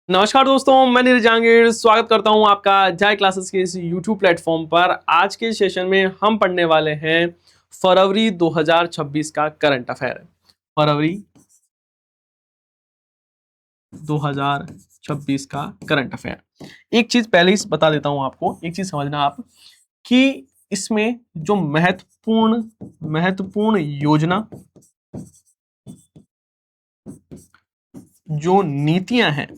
नमस्कार दोस्तों, मैं नीरज जहांगीर स्वागत करता हूं आपका जय क्लासेस के इस YouTube प्लेटफॉर्म पर। आज के सेशन में हम पढ़ने वाले हैं फरवरी 2026 का करंट अफेयर। फरवरी 2026 का करंट अफेयर। एक चीज पहले ही बता देता हूं आपको, एक चीज समझना आप कि इसमें जो महत्वपूर्ण योजना, जो नीतियां हैं,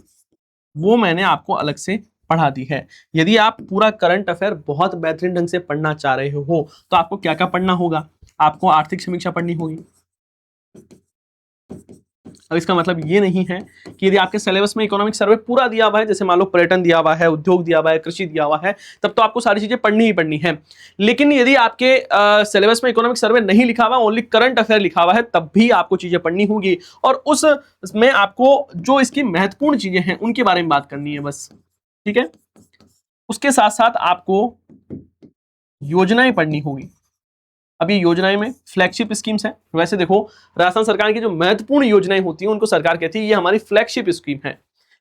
वो मैंने आपको अलग से पढ़ा दी है। यदि आप पूरा करंट अफेयर बहुत बेहतरीन ढंग से पढ़ना चाह रहे हो तो आपको क्या क्या पढ़ना होगा। आपको आर्थिक समीक्षा पढ़नी होगी। अब इसका मतलब ये नहीं है कि यदि आपके सिलेबस में इकोनॉमिक सर्वे पूरा दिया हुआ है, जैसे मान लो पर्यटन दिया हुआ है, उद्योग दिया हुआ है, कृषि दिया हुआ है, तब तो आपको सारी चीजें पढ़नी ही पढ़नी है। लेकिन यदि आपके सिलेबस में इकोनॉमिक सर्वे नहीं लिखा हुआ, ओनली करंट अफेयर लिखा हुआ है, तब भी आपको चीजें पढ़नी होगी और उसमें आपको जो इसकी महत्वपूर्ण चीजें हैं उनके बारे में बात करनी है बस। ठीक है। उसके साथ साथ आपको योजनाएं पढ़नी होगी। अभी योजनाएं में फ्लैगशिप स्कीम्स हैं। वैसे देखो, राजस्थान सरकार की जो महत्वपूर्ण योजनाएं होती हैं उनको सरकार कहती है ये हमारी फ्लैगशिप स्कीम है,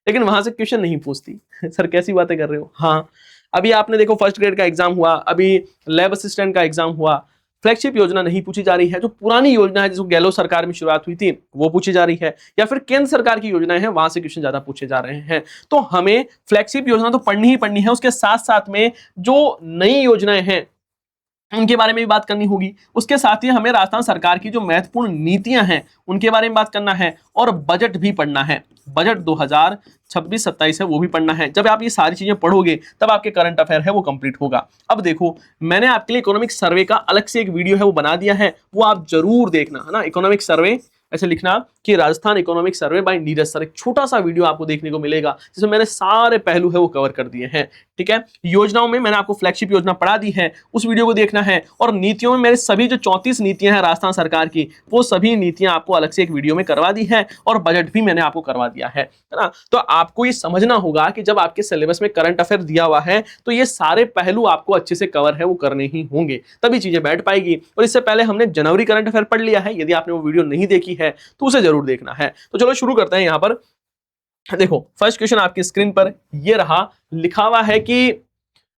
लेकिन वहां से क्वेश्चन नहीं पूछती। सर कैसी बातें कर रहे हो। हाँ, अभी आपने देखो फर्स्ट ग्रेड का एग्जाम हुआ, अभी लैब असिस्टेंट का एग्जाम हुआ, फ्लैगशिप योजना नहीं पूछी जा रही है। जो पुरानी योजना है जिसको गहलोत सरकार में शुरुआत हुई थी वो पूछी जा रही है, या फिर केंद्र सरकार की योजनाएं हैं वहां से क्वेश्चन ज्यादा पूछे जा रहे हैं। तो हमें फ्लैगशिप योजना तो पढ़नी ही पढ़नी है, उसके साथ साथ में जो नई योजनाएं हैं उनके बारे में भी बात करनी होगी। उसके साथ ही हमें राजस्थान सरकार की जो महत्वपूर्ण नीतियां हैं उनके बारे में बात करना है, और बजट भी पढ़ना है। बजट 2026-27 है वो भी पढ़ना है। जब आप ये सारी चीजें पढ़ोगे तब आपके करंट अफेयर है वो कंप्लीट होगा। अब देखो, मैंने आपके लिए इकोनॉमिक सर्वे का अलग से एक वीडियो है वो बना दिया है, वो आप जरूर देखना है ना। इकोनॉमिक सर्वे ऐसे लिखना कि Rajasthan economic survey by Neeraj sir, एक छोटा सा वीडियो आपको देखने को मिलेगा जिसमें मैंने सारे पहलू है वो कवर कर दिए हैं। ठीक है। योजनाओं में मैंने आपको फ्लैगशिप योजना पढ़ा दी है, उस वीडियो को देखना है। और नीतियों में मेरे सभी जो 34 नीतियां हैं राजस्थान सरकार की, वो सभी नीतियां आपको अलग से एक वीडियो में करवा दी है, और बजट भी मैंने आपको करवा दिया है ना। तो आपको ये समझना होगा कि जब आपके सिलेबस में करंट अफेयर दिया हुआ है तो ये सारे पहलू आपको अच्छे से कवर है वो करने ही होंगे, तभी चीजें बैठ पाएगी। और इससे पहले हमने जनवरी करंट अफेयर पढ़ लिया है, यदि आपने वो वीडियो नहीं देखी है तो उसे जरूर देखना है। तो चलो शुरू करते हैं। यहां पर देखो, फर्स्ट क्वेश्चन आपकी स्क्रीन पर ये रहा, लिखा हुआ है कि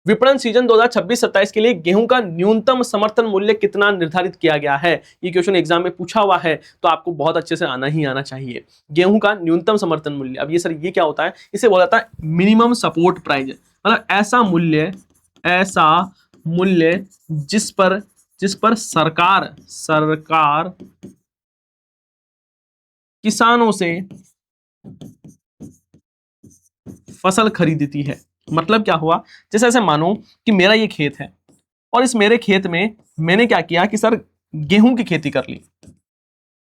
विपणन सीजन 2026-27 के लिए गेहूं का न्यूनतम समर्थन मूल्य कितना निर्धारित किया गया है। ये क्वेश्चन एग्जाम में पूछा हुआ है तो आपको बहुत अच्छे से आना ही आना चाहिए। गेहूं का न्यूनतम समर्थन मूल्य, अब ये सर ये क्या होता है, इसे बोला जाता है मिनिमम सपोर्ट प्राइस। मतलब ऐसा मूल्य जिस पर सरकार किसानों से फसल खरीदती है। मतलब क्या हुआ, जैसे ऐसे मानो कि मेरा ये खेत है और इस मेरे खेत में मैंने क्या किया कि सर गेहूं की खेती कर ली।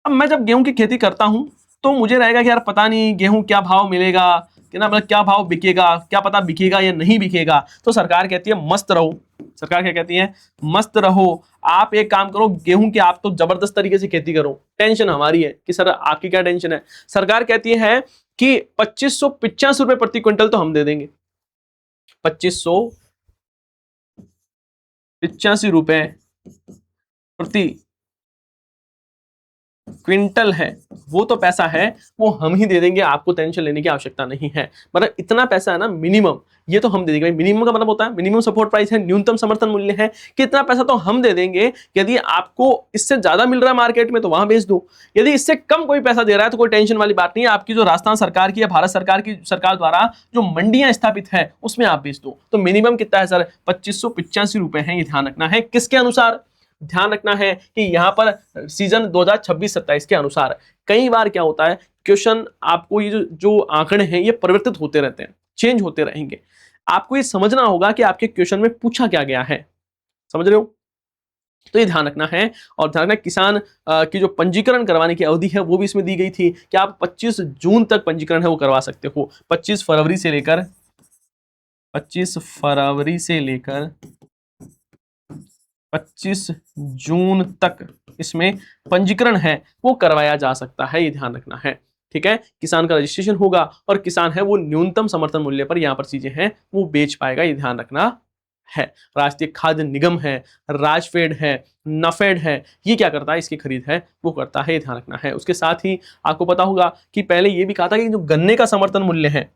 अब मैं जब गेहूं की खेती करता हूं तो मुझे रहेगा कि यार पता नहीं गेहूं क्या भाव मिलेगा, कि ना मतलब क्या भाव बिकेगा, क्या पता बिकेगा या नहीं बिकेगा। तो सरकार कहती है मस्त रहो। सरकार क्या कहती है, मस्त रहो, आप एक काम करो, गेहूं की आप तो जबरदस्त तरीके से खेती करो, टेंशन हमारी है। कि सर आपकी क्या टेंशन है। सरकार कहती है कि 2585 रुपए प्रति क्विंटल तो हम दे देंगे। 2585 रुपए प्रति क्विंटल है, वो तो पैसा है वो हम ही दे देंगे, आपको टेंशन लेने की आवश्यकता नहीं है। मतलब इतना पैसा है ना मिनिमम, ये तो हम दे देंगे। भाई मिनिमम का मतलब होता है मिनिमम सपोर्ट प्राइस है, न्यूनतम समर्थन मूल्य है, कि इतना पैसा तो हम दे देंगे। यदि आपको इससे ज्यादा मिल रहा है मार्केट में तो वहां बेच दो, यदि इससे कम कोई पैसा दे रहा है तो कोई टेंशन वाली बात नहीं है। आपकी जो राजस्थान सरकार की या भारत सरकार द्वारा जो मंडियां स्थापित है उसमें आप बेच दो। तो मिनिमम कितना है सर, 2585 रुपए है। ये ध्यान रखना है, किसके अनुसार ध्यान रखना है कि यहां पर सीजन 2026-27 के अनुसार। कई बार क्या होता है, क्वेश्चन आपको ये जो आंकड़े हैं ये परिवर्तित होते रहते हैं, चेंज होते रहेंगे। आपको ये समझना होगा कि आपके क्वेश्चन में पूछा क्या गया है। समझ रहे हो। तो ये ध्यान रखना है। और ध्यान रखना, किसान की जो पंजीकरण करवाने की अवधि है वो भी इसमें दी गई थी कि आप 25 जून तक पंजीकरण है वो करवा सकते हो। 25 फरवरी से लेकर 25 जून तक इसमें पंजीकरण है वो करवाया जा सकता है, ये ध्यान रखना है। ठीक है। किसान का रजिस्ट्रेशन होगा और किसान है वो न्यूनतम समर्थन मूल्य पर यहां पर चीजें हैं वो बेच पाएगा, ये ध्यान रखना है। राष्ट्रीय खाद्य निगम है, राजफेड है, नफेड है, ये क्या करता है, इसकी खरीद है वो करता है, ये ध्यान रखना है। उसके साथ ही आपको पता होगा कि पहले ये भी कहा था कि जो गन्ने का समर्थन मूल्य है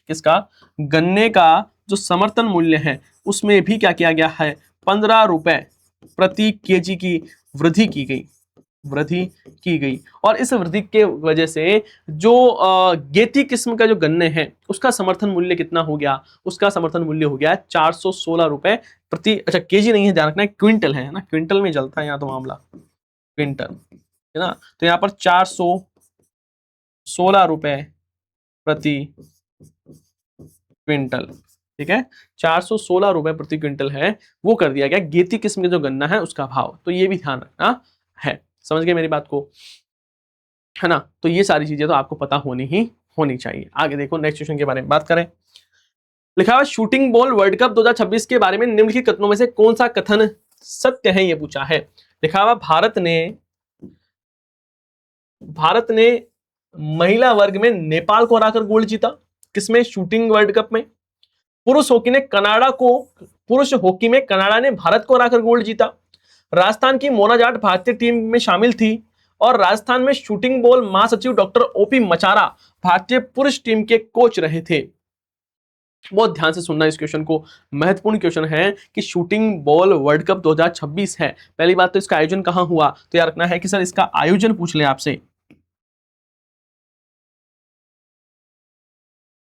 किसका, गन्ने का जो समर्थन मूल्य है उसमें भी क्या किया गया है, 15 रुपए प्रति केजी की वृद्धि की गई, वृद्धि की गई। और इस वृद्धि के वजह से जो गेती किस्म का जो गन्ने हैं उसका समर्थन मूल्य कितना हो गया, उसका समर्थन मूल्य हो गया 416 रुपए प्रति, अच्छा केजी नहीं है, ध्यान रखना है क्विंटल है ना, क्विंटल में चलता है यहाँ तो मामला, क्विंटल है ना। तो यहाँ पर 416 रुपए प्रति क्विंटल, ठीक है, 416 रुपए प्रति क्विंटल है, वो कर दिया गया गेती किस्म के जो गन्ना है उसका भाव। तो ये भी ध्यान रखना है, समझ गए मेरी बात को, है ना। तो ये सारी चीजें तो आपको पता होनी ही होनी चाहिए। आगे देखो नेक्स्ट क्वेश्चन के बारे में बात करें। लिखा हुआ शूटिंग बॉल वर्ल्ड कप 2026 के बारे में निम्नलिखित कथनों में से कौन सा कथन सत्य है, ये पूछा है। लिखा हुआ भारत ने महिला वर्ग में नेपाल को हराकर गोल्ड जीता, किसमें, शूटिंग वर्ल्ड कप में। पुरुष हॉकी में कनाडा ने भारत को हराकर गोल्ड जीता। राजस्थान की मोना जाट भारतीय टीम में शामिल थी। और राजस्थान में शूटिंग बॉल महासचिव डॉक्टर ओपी मचारा भारतीय पुरुष टीम के कोच रहे थे। बहुत ध्यान से सुनना इस क्वेश्चन को, महत्वपूर्ण क्वेश्चन है कि शूटिंग बॉल वर्ल्ड कप 2026 है। पहली बात तो इसका आयोजन कहां हुआ, तो याद रखना है कि सर इसका आयोजन पूछ ले आपसे,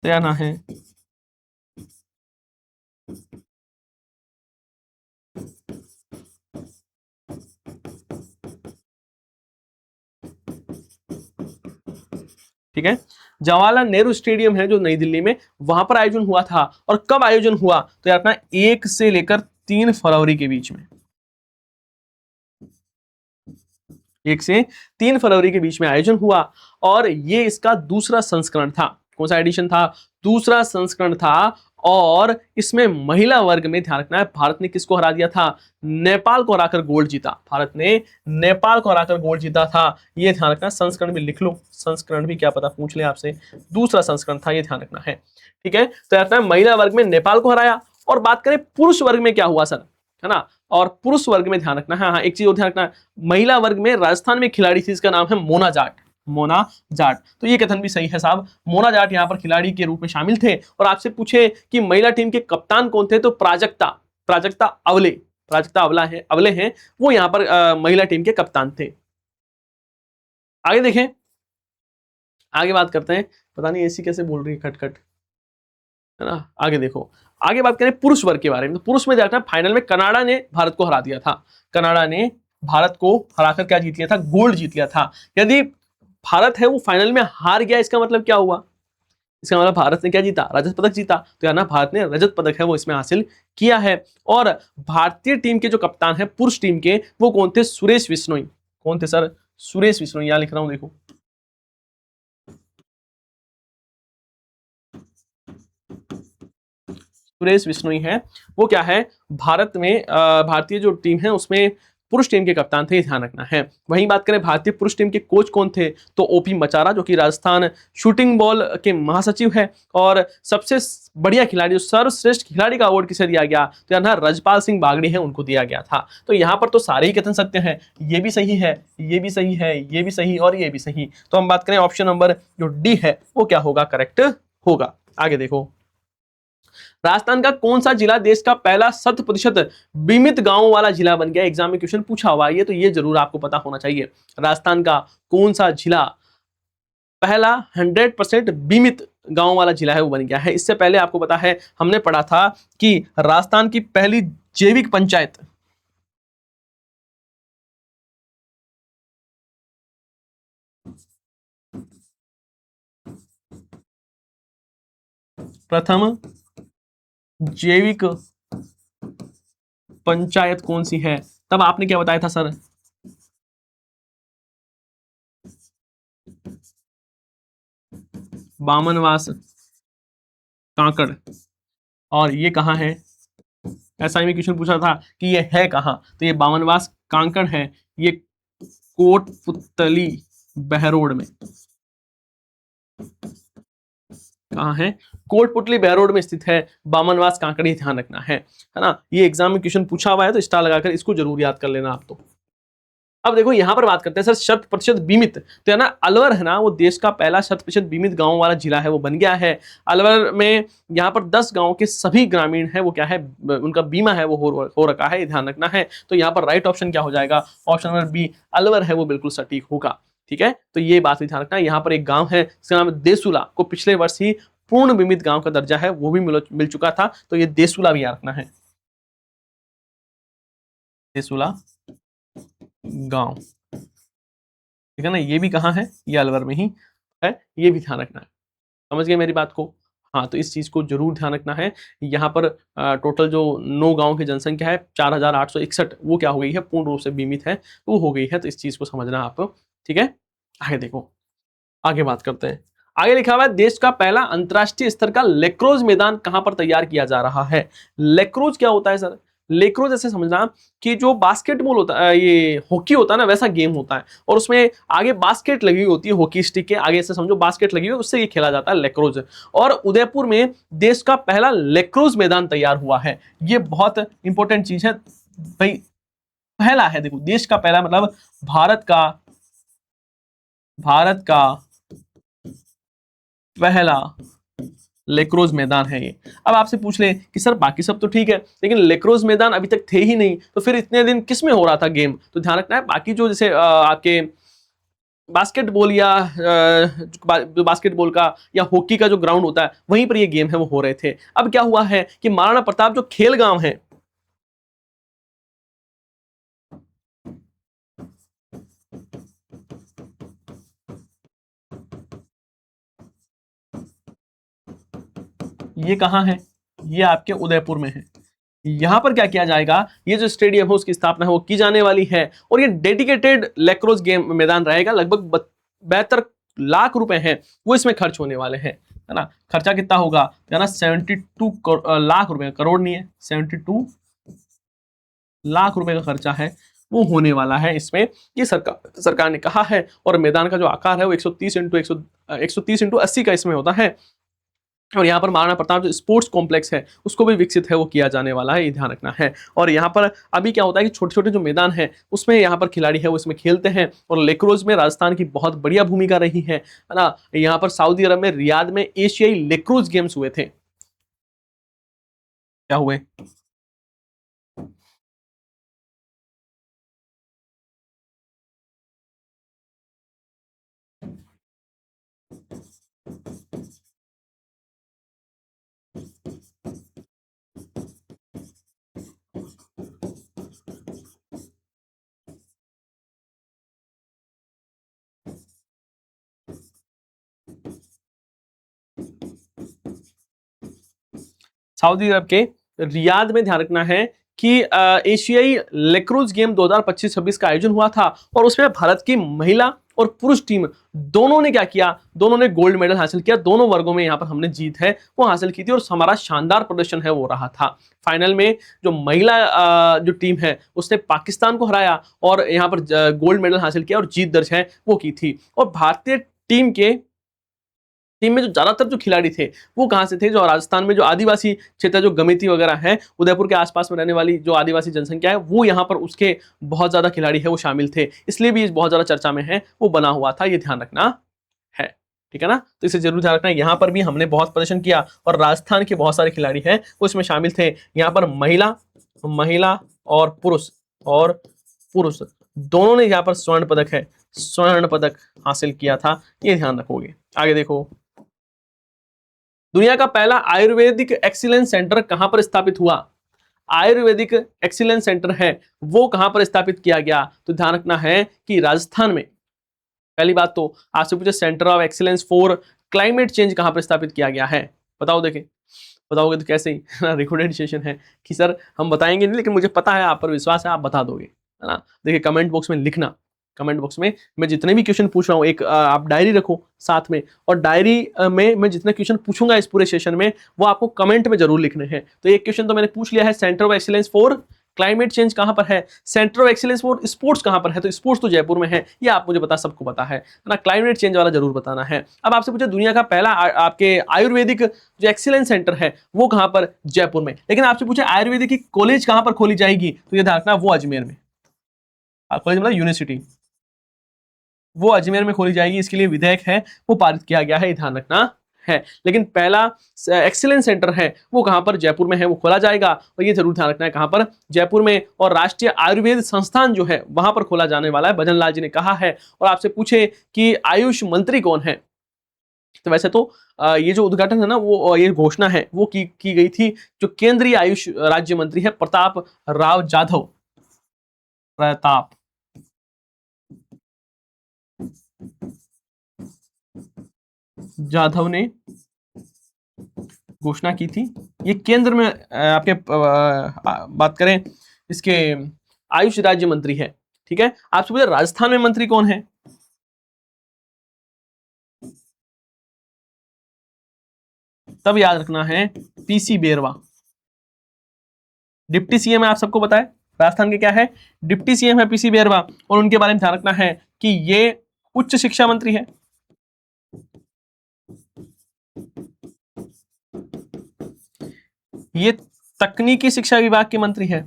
तैयार ना है। ठीक है, जवाहरलाल नेहरू स्टेडियम है जो नई दिल्ली में, वहां पर आयोजन हुआ था। और कब आयोजन हुआ, तो याद रखना 1 से लेकर 3 फरवरी के बीच में, 1 से 3 फरवरी के बीच में आयोजन हुआ। और ये इसका दूसरा संस्करण था। कौन सा एडिशन था, दूसरा संस्करण था। और इसमें महिला वर्ग में ध्यान रखना है, भारत ने किसको हरा दिया था, नेपाल को हराकर गोल्ड जीता। भारत ने नेपाल को हराकर गोल्ड जीता था, ये ध्यान रखना। संस्करण भी लिख लो, संस्करण भी क्या पता पूछ ले आपसे, दूसरा संस्करण था, ये ध्यान रखना है। ठीक है, तो याद रखना महिला वर्ग में नेपाल को हराया। और बात करें पुरुष वर्ग में क्या हुआ सर, है ना। और पुरुष वर्ग में ध्यान रखना है, हाँ एक चीज और ध्यान रखना है, महिला वर्ग में राजस्थान में खिलाड़ी थी, इसका नाम है मोना जाट, मोना जाट। तो ये कथन भी सही है साहब, मोना जाट यहाँ पर खिलाड़ी के रूप में शामिल थे। और आपसे पूछे कि महिला टीम के कप्तान कौन थे, तो प्राजक्ता अवले हैं, वो यहाँ पर महिला टीम के कप्तान थे। आगे देखें, आगे बात करते हैं। पता नहीं ऐसी कैसे बोल रही है खटखट, है ना। आगे देखो, आगे बात करें पुरुष वर्ग के बारे में। तो पुरुष में देखना, फाइनल में कनाडा ने भारत को हरा दिया था, कनाडा ने भारत को हराकर क्या जीत लिया था, गोल्ड जीत लिया था। यदि भारत है वो फाइनल में हार गया, इसका मतलब क्या हुआ, इसका मतलब भारत ने क्या जीता, रजत पदक जीता। तो यार ना, भारत ने रजत पदक है वो इसमें हासिल किया है। और भारतीय टीम के जो कप्तान है पुरुष टीम के, वो कौन थे, सुरेश बिश्नोई। कौन थे सर, सुरेश बिश्नोई, यहां लिख रहा हूं देखो। सुरेश बिश्नोई है, वो क्या है, भारत में भारतीय जो टीम है उसमें पुरुष टीम के कप्तान थे, ध्यान रखना है। वहीं बात करें भारतीय पुरुष टीम के कोच कौन थे, तो ओपी मचारा, जो कि राजस्थान शूटिंग बॉल के महासचिव है। और सबसे बढ़िया खिलाड़ी, सर्वश्रेष्ठ खिलाड़ी का अवार्ड किसे दिया गया, तो यहाँ रजपाल सिंह बागड़ी है, उनको दिया गया था। तो यहाँ पर तो सारे ही कथन सत्य हैं, ये भी सही है, ये भी सही है, ये भी सही और ये भी सही। तो हम बात करें ऑप्शन नंबर जो डी है वो क्या होगा, करेक्ट होगा। आगे देखो, राजस्थान का कौन सा जिला देश का पहला 100% बीमित गांव वाला जिला बन गया, एग्जाम में क्वेश्चन पूछा हुआ है, तो ये जरूर आपको पता होना चाहिए। राजस्थान का कौन सा जिला पहला 100% बीमित गांव वाला जिला है वो बन गया है। इससे पहले आपको पता है, हमने पढ़ा था कि राजस्थान की पहली जैविक पंचायत प्रथम जैविक पंचायत कौन सी है, तब आपने क्या बताया था सर, बामनवास कांकड़। और ये कहाँ है, ऐसा ही क्वेश्चन पूछा था कि ये है कहाँ, तो ये बामनवास कांकड़ है, ये कोटपुतली बहरोड में, कहाँ है, कोटपुतली बहरोड में स्थित है बामनवास कांकड़ी, ध्यान रखना है ना। ये एग्जाम में क्वेश्चन पूछा हुआ है, तो स्टार लगाकर इसको जरूर याद कर लेना आप तो। अब देखो यहां पर बात करते हैं सर शत प्रतिशत बीमित, तो है ना अलवर है ना वो देश का पहला शत प्रतिशत बीमित गांव वाला जिला है वो बन गया है। अलवर में यहाँ पर 10 गांव के सभी ग्रामीण है वो क्या है उनका बीमा है वो हो रखा है, ये ध्यान रखना है। तो यहाँ पर राइट ऑप्शन क्या हो जाएगा, ऑप्शन नंबर बी अलवर है वो बिल्कुल सटीक होगा। ठीक है, तो ये बात भी ध्यान रखना। यहाँ पर एक गाँव है जिसका नाम है देसुला, को पिछले वर्ष ही पूर्ण बीमित गाँव का दर्जा है वो भी मिल चुका था, तो ये देसुला भी याद रखना है, देसुला गांव। ठीक है ना, ये भी कहाँ है, ये अलवर में ही है, ये भी ध्यान रखना है। समझ गए मेरी बात को। हाँ, तो इस चीज को जरूर ध्यान रखना है। यहाँ पर टोटल जो 9 गांव की जनसंख्या है 4861 वो क्या हो गई है, पूर्ण रूप से बीमित है, वो हो गई है। तो इस चीज को समझना आप। ठीक है, आगे देखो, आगे बात करते हैं। आगे लिखा हुआ है देश का पहला अंतरराष्ट्रीय स्तर का लेक्रोज मैदान कहां पर तैयार किया जा रहा है। लेक्रोज क्या होता है सर, लेक्रोज ऐसे समझना कि जो बास्केटबॉल होता है, ये हॉकी होता है ना, वैसा गेम होता है, और उसमें आगे बास्केट लगी हुई होती है, हॉकी स्टिक के आगे से समझो बास्केट लगी हुई है, उससे ये खेला जाता है लेक्रोज। और उदयपुर में देश का पहला लेक्रोज मैदान तैयार हुआ है। ये बहुत इंपॉर्टेंट चीज है भाई, पहला है। देखो देश का पहला मतलब भारत का पहला लेक्रोज मैदान है ये। अब आपसे पूछ ले कि सर बाकी सब तो ठीक है लेकिन लेक्रोज मैदान अभी तक थे ही नहीं, तो फिर इतने दिन किस में हो रहा था गेम। तो ध्यान रखना है बाकी जो जैसे आपके बास्केटबॉल या जो बास्केटबॉल का या हॉकी का जो ग्राउंड होता है वहीं पर ये गेम है वो हो रहे थे। अब क्या हुआ है कि महाराणा प्रताप जो खेल गांव है, ये कहां है, ये आपके उदयपुर में है। यहां पर क्या किया जाएगा, ये जो स्टेडियम है उसकी स्थापना है वो की जाने वाली है, और ये डेडिकेटेड लेक्रोज गेम मैदान रहेगा। लगभग 72 लाख रुपए हैं वो इसमें खर्च होने वाले हैं, है ना। खर्चा कितना होगा, है ना 72 लाख रुपए, करोड़ नहीं है, 72 लाख रुपए का खर्चा है वो होने वाला है इसमें, ये सरकार ने कहा है। और मैदान का जो आकार है वो 130 इंटू 80 का इसमें होता है। और यहाँ पर महाराणा प्रताप जो स्पोर्ट्स कॉम्प्लेक्स है उसको भी विकसित है वो किया जाने वाला है, ये ध्यान रखना है। और यहाँ पर अभी क्या होता है कि छोटे छोटे जो मैदान है उसमें यहाँ पर खिलाड़ी है वो इसमें खेलते हैं। और लेक्रोज में राजस्थान की बहुत बढ़िया भूमिका रही है ना। यहाँ पर सऊदी अरब में रियाद में एशियाई लेक्रोज गेम्स हुए थे, क्या हुए, सऊदी अरब के रियाद में। ध्यान रखना है कि एशियाई लेक्रोज गेम 2025-26 का आयोजन हुआ था, और उसमें भारत की महिला और पुरुष टीम दोनों ने क्या किया, दोनों ने गोल्ड मेडल हासिल किया। दोनों वर्गों में यहाँ पर हमने जीत है वो हासिल की थी, और हमारा शानदार प्रदर्शन है वो रहा था। फाइनल में जो महिला जो टीम है उसने पाकिस्तान को हराया और यहाँ पर गोल्ड मेडल हासिल किया और जीत दर्ज है वो की थी। और भारतीय टीम में जो ज्यादातर जो खिलाड़ी थे वो कहाँ से थे, जो राजस्थान में जो आदिवासी क्षेत्र जो गमेती वगैरह है, उदयपुर के आसपास में रहने वाली जो आदिवासी जनसंख्या है वो यहाँ पर उसके बहुत ज्यादा खिलाड़ी है वो शामिल थे, इसलिए भी बहुत ज्यादा चर्चा में है वो बना हुआ था, ये ध्यान रखना है। ठीक है ना, तो इसे जरूर ध्यान रखना। यहाँ पर भी हमने बहुत प्रदर्शन किया और राजस्थान के बहुत सारे खिलाड़ी हैं वो इसमें शामिल थे। यहाँ पर महिला और पुरुष दोनों ने यहाँ पर स्वर्ण पदक हासिल किया था, ये ध्यान रखोगे। आगे देखो, दुनिया का पहला आयुर्वेदिक एक्सीलेंस सेंटर कहां पर स्थापित हुआ। आयुर्वेदिक एक्सीलेंस सेंटर है वो कहां पर स्थापित किया गया, तो ध्यान रखना है कि राजस्थान में। पहली बात तो आपसे पूछे centre of excellence for climate change कहां पर स्थापित किया गया है, बताओ। देखें बताओगे तो कैसे ही रिकॉर्डेड सेशन है कि सर हम बताएंगे नहीं, लेकिन मुझे पता है आप पर विश्वास है आप बता दोगे, है ना। देखिए कमेंट बॉक्स में लिखना, कमेंट बॉक्स में मैं जितने भी क्वेश्चन पूछ रहा हूँ एक आप डायरी रखो साथ में, और डायरी में मैं जितने क्वेश्चन पूछूंगा इस पूरे सेशन में वो आपको कमेंट में जरूर लिखने हैं। तो एक क्वेश्चन तो मैंने पूछ लिया है, centre of excellence for climate change कहां पर है, centre of excellence for sports कहां पर है, तो स्पोर्ट्स तो जयपुर में है, ये आप मुझे बता, सबको पता है ना। क्लाइमेट चेंज वाला जरूर बताना है। अब आपसे पूछे दुनिया का पहला आपके आयुर्वेदिक जो एक्सीलेंस सेंटर है वो कहां पर, जयपुर में। लेकिन आपसे पूछे आयुर्वेदिक की कॉलेज कहां पर खोली जाएगी, तो ये ध्यान रखना वो अजमेर में, कॉलेज मतलब यूनिवर्सिटी, वो अजमेर में खोली जाएगी। इसके लिए विधेयक है वो पारित किया गया है, ये ध्यान रखना है। लेकिन पहला एक्सीलेंस सेंटर है वो कहां पर, जयपुर में है, वो खोला जाएगा। और ये जरूर ध्यान रखना है कहां पर, जयपुर में। और राष्ट्रीय आयुर्वेद संस्थान जो है वहां पर खोला जाने वाला है, भजन लाल जी ने कहा है। और आपसे पूछे कि आयुष मंत्री कौन है, तो वैसे तो ये जो उद्घाटन है ना, वो ये घोषणा है वो की गई थी, जो केंद्रीय आयुष राज्य मंत्री है प्रताप राव जाधव, प्रताप जाधव ने घोषणा की थी। ये केंद्र में आपके बात करें इसके आयुष राज्य मंत्री है। ठीक है, आपसे पूछे राजस्थान में मंत्री कौन है, तब याद रखना है पीसी बेरवा। डिप्टी सीएम है, आप सबको पता है राजस्थान के क्या है, डिप्टी सीएम है पीसी बेरवा। और उनके बारे में ध्यान रखना है कि ये उच्च शिक्षा मंत्री है। ये तकनीकी शिक्षा विभाग के मंत्री है।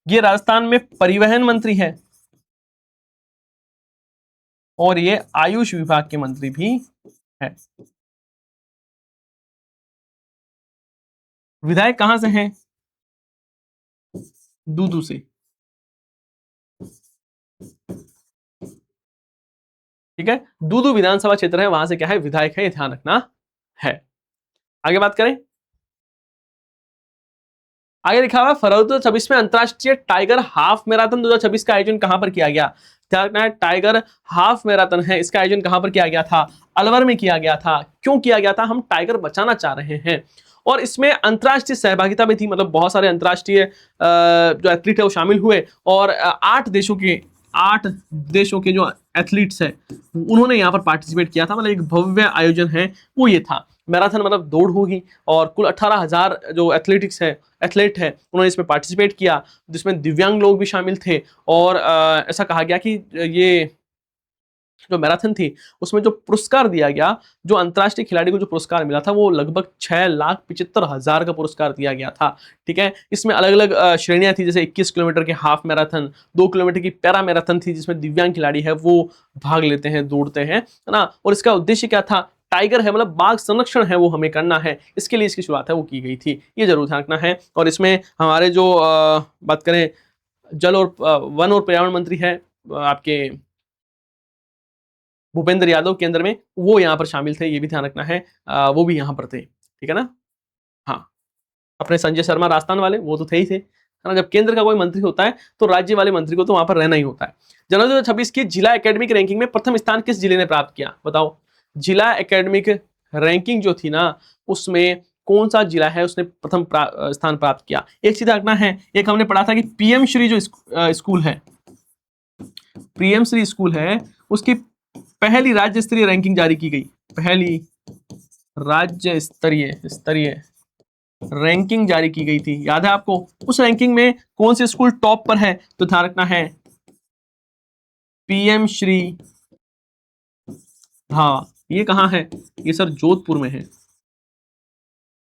ये राजस्थान में परिवहन मंत्री है। और ये आयुष विभाग के मंत्री भी है। विधायक कहां से हैं, दूदू से। ठीक है, दूदू विधानसभा क्षेत्र है, वहां से क्या है, विधायक है, ये ध्यान रखना है। आगे बात करें, आगे लिखा हुआ फरवरी 2026 में अंतरराष्ट्रीय टाइगर हाफ मैराथन 2026 का आयोजन कहां पर किया गया। ध्यान रखना है, टाइगर हाफ मैराथन है, इसका आयोजन कहां पर किया गया था, अलवर में किया गया था। क्यों किया गया था, हम टाइगर बचाना चाह रहे हैं। और इसमें अंतरराष्ट्रीय सहभागिता भी थी, मतलब बहुत सारे अंतरराष्ट्रीय जो एथलीट है वो शामिल हुए। और 8 देशों के जो एथलीट्स हैं उन्होंने यहाँ पर पार्टिसिपेट किया था। मतलब एक भव्य आयोजन है वो ये था। मैराथन मतलब दौड़ होगी, और कुल 18,000 जो एथलीट है उन्होंने इसमें पार्टिसिपेट किया, जिसमें दिव्यांग लोग भी शामिल थे। और ऐसा कहा गया कि ये जो मैराथन थी उसमें जो पुरस्कार दिया गया, जो अंतरराष्ट्रीय खिलाड़ी को जो पुरस्कार मिला था, वो लगभग 6,75,000 का पुरस्कार दिया गया था। ठीक है, इसमें अलग अलग श्रेणियां थी, जैसे 21 किलोमीटर की हाफ मैराथन, 2 किलोमीटर की पैरा मैराथन थी, जिसमें दिव्यांग खिलाड़ी है वो भाग लेते हैं, दौड़ते हैं, है ना। और इसका उद्देश्य क्या था, टाइगर है मतलब बाघ संरक्षण है वो हमें करना है, इसके लिए इसकी शुरुआत है वो की गई थी, ये जरूर ध्यान रखना है। और इसमें हमारे जो बात करें जल और वन और पर्यावरण मंत्री है आपके भूपेंद्र यादव केंद्र में, वो यहाँ पर शामिल थे, ये भी ध्यान रखना है। वो भी यहाँ पर थे, ठीक है ना। हाँ, अपने संजय शर्मा राजस्थान वाले वो तो थे ही थे, है ना। जब केंद्र का कोई मंत्री होता है तो राज्य वाले मंत्री को तो वहां पर रहना ही होता है। जनवरी 2026 की जिला एकेडमिक रैंकिंग में प्रथम स्थान किस जिले ने प्राप्त किया, बताओ। जिला एकेडमिक रैंकिंग जो थी ना, उसमें कौन सा जिला है उसने प्रथम स्थान प्राप्त किया। एक चीज रखना है, एक हमने पढ़ा था कि पीएम श्री जो स्कूल है, पीएम श्री स्कूल है, उसकी पहली राज्य स्तरीय रैंकिंग जारी की गई। पहली राज्य स्तरीय रैंकिंग जारी की गई थी, याद है आपको। उस रैंकिंग में कौन से स्कूल टॉप पर है, तो ध्यान रखना है पीएम श्री। हाँ, ये कहां है, ये सर जोधपुर में है।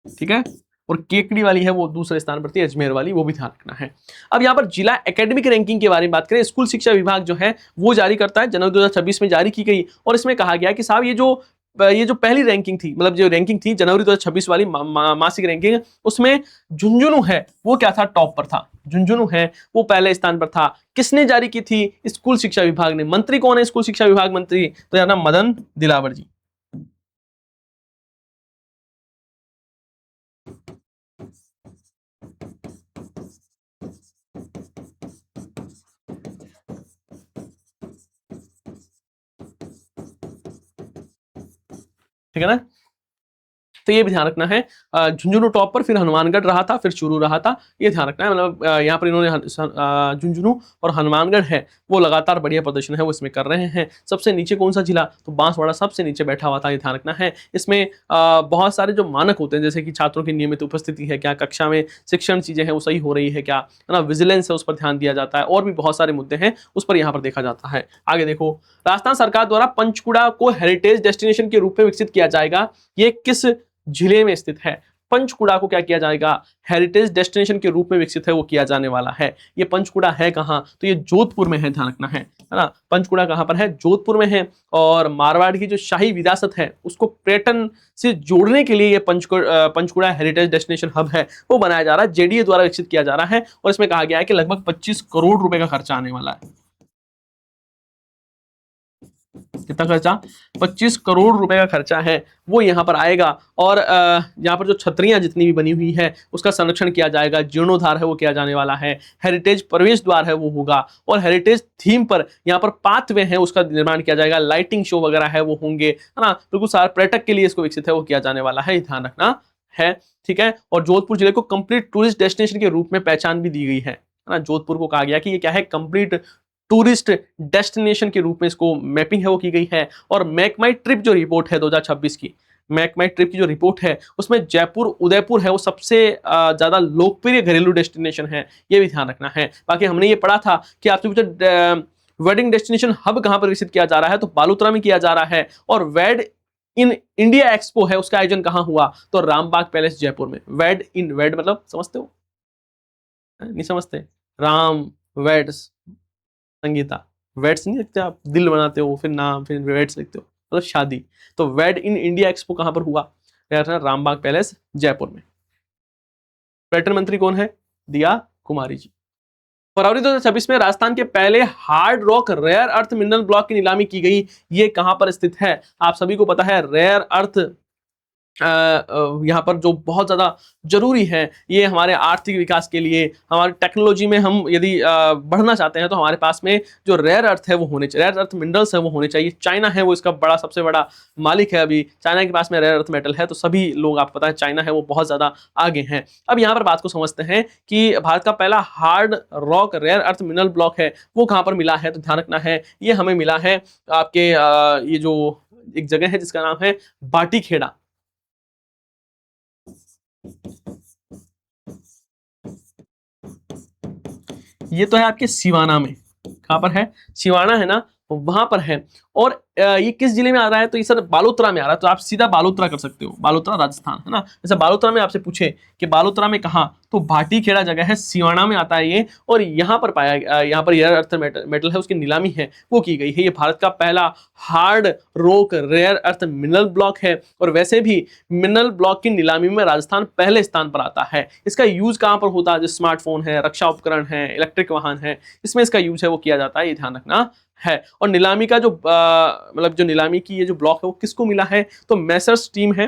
ठीक है, और केकड़ी वाली है वो दूसरे स्थान पर थी, अजमेर वाली, वो भी ध्यान रखना है। अब यहाँ पर जिला एकेडमिक रैंकिंग के बारे में बात करें, स्कूल शिक्षा विभाग जो है वो जारी करता है, जनवरी 2026 में जारी की गई। और इसमें कहा गया कि साहब ये जो पहली रैंकिंग थी, मतलब जो रैंकिंग थी जनवरी 2026 वाली मासिक रैंकिंग, उसमें झुंझुनू है वो क्या था, टॉप पर था। झुंझुनू है वो पहले स्थान पर था। किसने जारी की थी, स्कूल शिक्षा विभाग ने। मंत्री कौन है स्कूल शिक्षा विभाग मंत्री, तो यार मदन दिलावर जी। ठीक है ना, तो ये भी ध्यान रखना है। झुंझुनू टॉप पर, फिर हनुमानगढ़ रहा था, फिर चूरू रहा था, ये ध्यान रखना है। मतलब यहाँ पर इन्होंने झुंझुनू और हनुमानगढ़ है वो लगातार बढ़िया प्रदर्शन है वो इसमें कर रहे हैं। सबसे नीचे कौन सा जिला, तो बांसवाड़ा सबसे नीचे बैठा हुआ था, ये ध्यान रखना है। इसमें बहुत सारे जो मानक होते हैं, जैसे कि छात्रों की नियमित उपस्थिति है क्या, कक्षा में शिक्षण चीजें हैं वो सही हो रही है क्या, है ना, विजिलेंस है उस पर ध्यान दिया जाता है, और भी बहुत सारे मुद्दे हैं उस पर यहाँ पर देखा जाता है। आगे देखो, राजस्थान सरकार द्वारा पंचकुड़ा को हेरिटेज डेस्टिनेशन के रूप में विकसित किया जाएगा, ये किस जिले में स्थित है। पंचकुड़ा को क्या किया जाएगा, हेरिटेज डेस्टिनेशन के रूप में विकसित है वो किया जाने वाला है। ये पंचकुड़ा है कहाँ, तो ये जोधपुर में है, ध्यान रखना है ना। पंचकुड़ा कहाँ पर है, जोधपुर में है। और मारवाड़ की जो शाही विरासत है उसको पर्यटन से जोड़ने के लिए ये पंचकुड़ा हेरिटेज डेस्टिनेशन हब है वो बनाया जा रहा है, जेडीए द्वारा विकसित किया जा रहा है। और इसमें कहा गया है कि लगभग 25 करोड़ रुपए का खर्चा आने वाला है। कितना खर्चा, 25 करोड़ रुपए का खर्चा है वो यहाँ पर आएगा। और यहाँ पर जो छतरियां जितनी भी बनी हुई है उसका संरक्षण किया जाएगा, जीर्णोद्धार है वो किया जाने वाला है, हेरिटेज प्रवेश द्वार है वो होगा, और हेरिटेज थीम पर यहाँ पर पाथवे है उसका निर्माण किया जाएगा, लाइटिंग शो वगैरह है वो होंगे, है ना। बिल्कुल सारे पर्यटक के लिए इसको विकसित है वो किया जाने वाला है, ध्यान रखना है, ठीक है। और जोधपुर जिले को कंप्लीट टूरिस्ट डेस्टिनेशन के रूप में पहचान भी दी गई है ना। जोधपुर को कहा गया कि ये क्या है, कंप्लीट टूरिस्ट डेस्टिनेशन के रूप में इसको मैपिंग है वो की गई है। और मैक माई ट्रिप जो रिपोर्ट है 2026 की, मैक माई ट्रिप की जो रिपोर्ट है उसमें जयपुर उदयपुर है वो सबसे ज्यादा लोकप्रिय घरेलू डेस्टिनेशन है, ये भी ध्यान रखना है। बाकी हमने ये पढ़ा था कि आपसे पूछा वेडिंग डेस्टिनेशन हब कहां पर विकसित किया जा रहा है, तो बालोतरा में किया जा रहा है। और वेड इन इंडिया एक्सपो है उसका आयोजन कहां हुआ, तो रामबाग पैलेस जयपुर में। वेड इन, वेड मतलब समझते हो, नहीं समझते, राम वेड संगीता, वेड्स नहीं लिखते आप, दिल बनाते हो फिर नाम फिर वेड्स लिखते हो, मतलब शादी। तो वेड इन इंडिया एक्सपो कहां पर हुआ, रामबाग पैलेस जयपुर में। पर्यटन मंत्री कौन है, दिया कुमारी जी। फरवरी 2026 में राजस्थान के पहले hard rock rare earth mineral block की नीलामी की गई। ये कहां पर स्थित है, आप सभी को पता है, रेयर अर्थ यहाँ पर जो बहुत ज़्यादा जरूरी है, ये हमारे आर्थिक विकास के लिए, हमारी टेक्नोलॉजी में हम यदि बढ़ना चाहते हैं तो हमारे पास में जो रेयर अर्थ है वो होने चाहिए, रेयर अर्थ मिनरल्स है वो होने चाहिए। चाइना है वो इसका बड़ा सबसे बड़ा मालिक है, अभी चाइना के पास में रेयर अर्थ मेटल है, तो सभी लोग, आपको पता है चाइना है वो बहुत ज़्यादा आगे हैं। अब यहाँ पर बात को समझते हैं कि भारत का पहला hard rock rare earth mineral block है वो कहाँ पर मिला है, तो ध्यान रखना है ये हमें मिला है आपके ये जो एक जगह है जिसका नाम है बाटीखेड़ा। ये तो है आपके सिवाना में, कहां पर है, सिवाना है ना, वहां पर है। और ये किस जिले में आ रहा है, तो ये सर बालोतरा में आ रहा है, तो आप सीधा बालोतरा कर सकते हो, बालोतरा राजस्थान है ना। जैसे बालोतरा में आपसे पूछे कि बालोतरा में कहां, तो भाटीखेड़ा जगह है, सिवाना में आता है ये। और यहाँ पर पाया, यहाँ पर रेयर अर्थ मेटल है उसकी नीलामी है वो की गई है। ये भारत का पहला hard rock rare earth mineral block है। और वैसे भी मिनरल ब्लॉक की नीलामी में राजस्थान पहले स्थान पर आता है। इसका यूज कहाँ पर होता है, जो स्मार्टफोन है, रक्षा उपकरण है, इलेक्ट्रिक वाहन है, इसमें इसका यूज है वो किया जाता है, ये ध्यान रखना है। और नीलामी का जो मतलब जो नीलामी की ये जो ब्लॉक है वो किसको मिला है, तो मैसर्स टीम है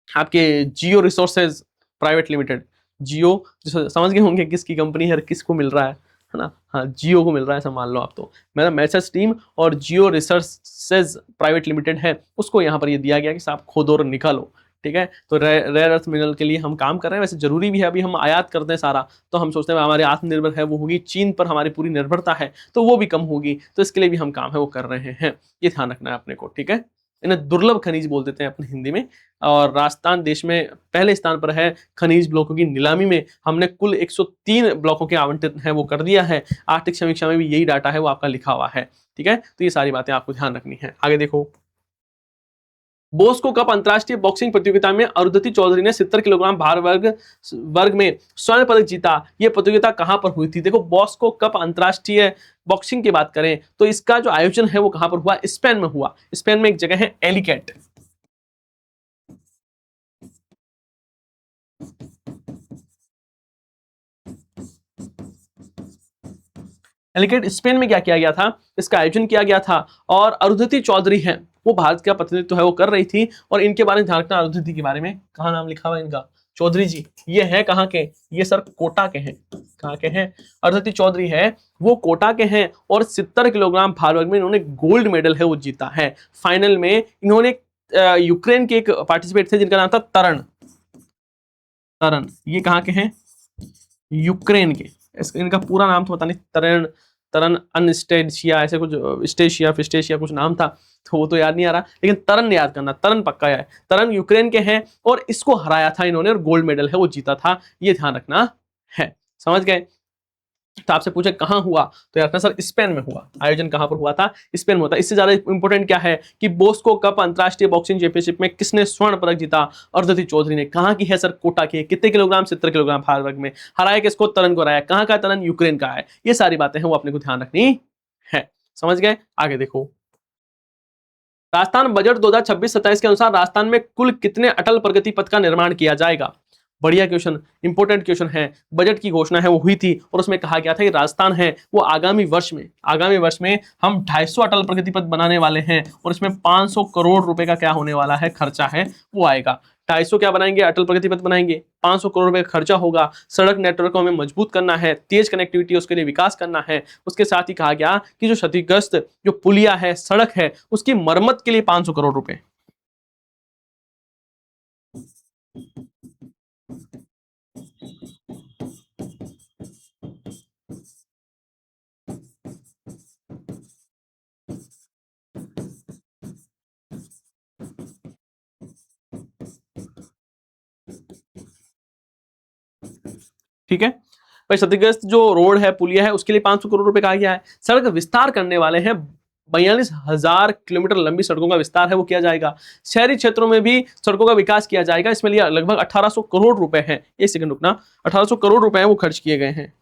आपके जियो रिसोर्सेज प्राइवेट लिमिटेड, जियो समझ गए होंगे किसकी कंपनी है, किसको मिल रहा है ना, हाँ जियो को मिल रहा है, ऐसा मान लो आप। तो मेरा मैसर्स टीम और जियो रिसोर्सेज प्राइवेट लिमिटेड है, उसको यहाँ पर ये दिया गया कि साहब खोदो और निकालो, ठीक है। तो रेयर अर्थ मिनरल के लिए हम काम कर रहे हैं, वैसे जरूरी भी है, अभी हम आयात करते हैं सारा, तो हम सोचते हैं हमारे आत्मनिर्भर है वो होगी, चीन पर हमारी पूरी निर्भरता है तो वो भी कम होगी, तो इसके लिए भी हम काम है वो कर रहे हैं, ये ध्यान रखना है अपने को, ठीक है। इन्हें दुर्लभ खनिज बोल देते हैं अपने हिंदी में। और राजस्थान देश में पहले स्थान पर है खनिज ब्लॉकों की नीलामी में। हमने कुल 103 ब्लॉकों के आवंटित है वो कर दिया है, आर्थिक समीक्षा में भी यही डाटा है वो आपका लिखा हुआ है, ठीक है। तो ये सारी बातें आपको ध्यान रखनी है। आगे देखो, बॉस्को कप अंतरराष्ट्रीय बॉक्सिंग प्रतियोगिता में अरुंधति चौधरी ने 70 किलोग्राम भार वर्ग में स्वर्ण पदक जीता। यह प्रतियोगिता कहां पर हुई थी, देखो बॉस्को कप अंतरराष्ट्रीय बॉक्सिंग की बात करें तो इसका जो आयोजन है वो कहां पर हुआ, स्पेन में हुआ। स्पेन में एक जगह है एलिकेट, एलिकेट स्पेन में क्या किया गया था, इसका आयोजन किया गया था। और अरुंधति चौधरी है वो भारत का प्रतिनिधित्व है वो कर रही थी। और इनके बारे में ध्यान रखना, अरुंधति के बारे में कहाँ नाम लिखा हुआ है इनका, चौधरी जी। ये है कहाँ के, ये सर कोटा के हैं। कहाँ के हैं, अरुंधति चौधरी है वो कोटा के हैं। और 70 किलोग्राम भार वर्ग में इन्होंने गोल्ड मेडल है वो जीता है। फाइनल में इन्होंने यूक्रेन के एक पार्टिसिपेट थे जिनका नाम था तरण, तरण ये कहाँ के हैं, यूक्रेन के। इनका पूरा नाम तो पता नहीं, तरण तरन अनस्टेशिया ऐसे कुछ, स्टेशिया फिस्टेशिया कुछ नाम था, तो वो तो याद नहीं आ रहा, लेकिन तरन याद करना, तरन पक्का है। तरन यूक्रेन के हैं और इसको हराया था इन्होंने और गोल्ड मेडल है वो जीता था, ये ध्यान रखना है, समझ गए। तो आपसे पूछे कहाँ हुआ, तो यार सर स्पेन में हुआ। आयोजन कहाँ पर हुआ था? स्पेन में हुआ था। इससे ज्यादा इंपॉर्टेंट क्या है कि बोस्को कप अंतरराष्ट्रीय बॉक्सिंग चैंपियनशिप में किसने स्वर्ण पदक जीता? अरुंधति चौधरी ने। कहाँ की है सर? कोटा की। कितने किलोग्राम? 70 किलोग्राम भार वर्ग में। हराया किसको? तलन को हराया। कहाँ का तलन? यूक्रेन का है। ये सारी बातें हैं वो अपने को ध्यान रखनी है। समझ गए? आगे देखो, राजस्थान बजट 2026-27 के अनुसार राजस्थान में कुल कितने अटल प्रगति पथ का निर्माण किया जाएगा? बढ़िया क्वेश्चन, इंपॉर्टेंट क्वेश्चन है। बजट की घोषणा है वो हुई थी और उसमें कहा गया था कि राजस्थान है वो आगामी वर्ष में हम 250 अटल प्रगति पथ बनाने वाले हैं और इसमें 500 करोड़ रुपए का क्या होने वाला है? खर्चा है वो आएगा। 250 क्या बनाएंगे? अटल प्रगति पथ बनाएंगे। 500 करोड़ रुपए का खर्चा होगा। सड़क नेटवर्क को हमें मजबूत करना है, तेज कनेक्टिविटी उसके लिए विकास करना है। उसके साथ ही कहा गया कि जो क्षतिग्रस्त जो पुलिया है, सड़क है, उसकी मरम्मत के लिए 500 करोड़ रुपए। ठीक है भाई, क्षतिग्रस्त जो रोड है, पुलिया है, उसके लिए 500 करोड़ रुपए कहा गया है। सड़क विस्तार करने वाले हैं, 42,000 किलोमीटर लंबी सड़कों का विस्तार है वो किया जाएगा। शहरी क्षेत्रों में भी सड़कों का विकास किया जाएगा। इसमें लिए लगभग 1800 करोड़ रुपए हैं। एक सेकंड रुकना, 1800 करोड़ रुपए हैं वो खर्च किए गए हैं।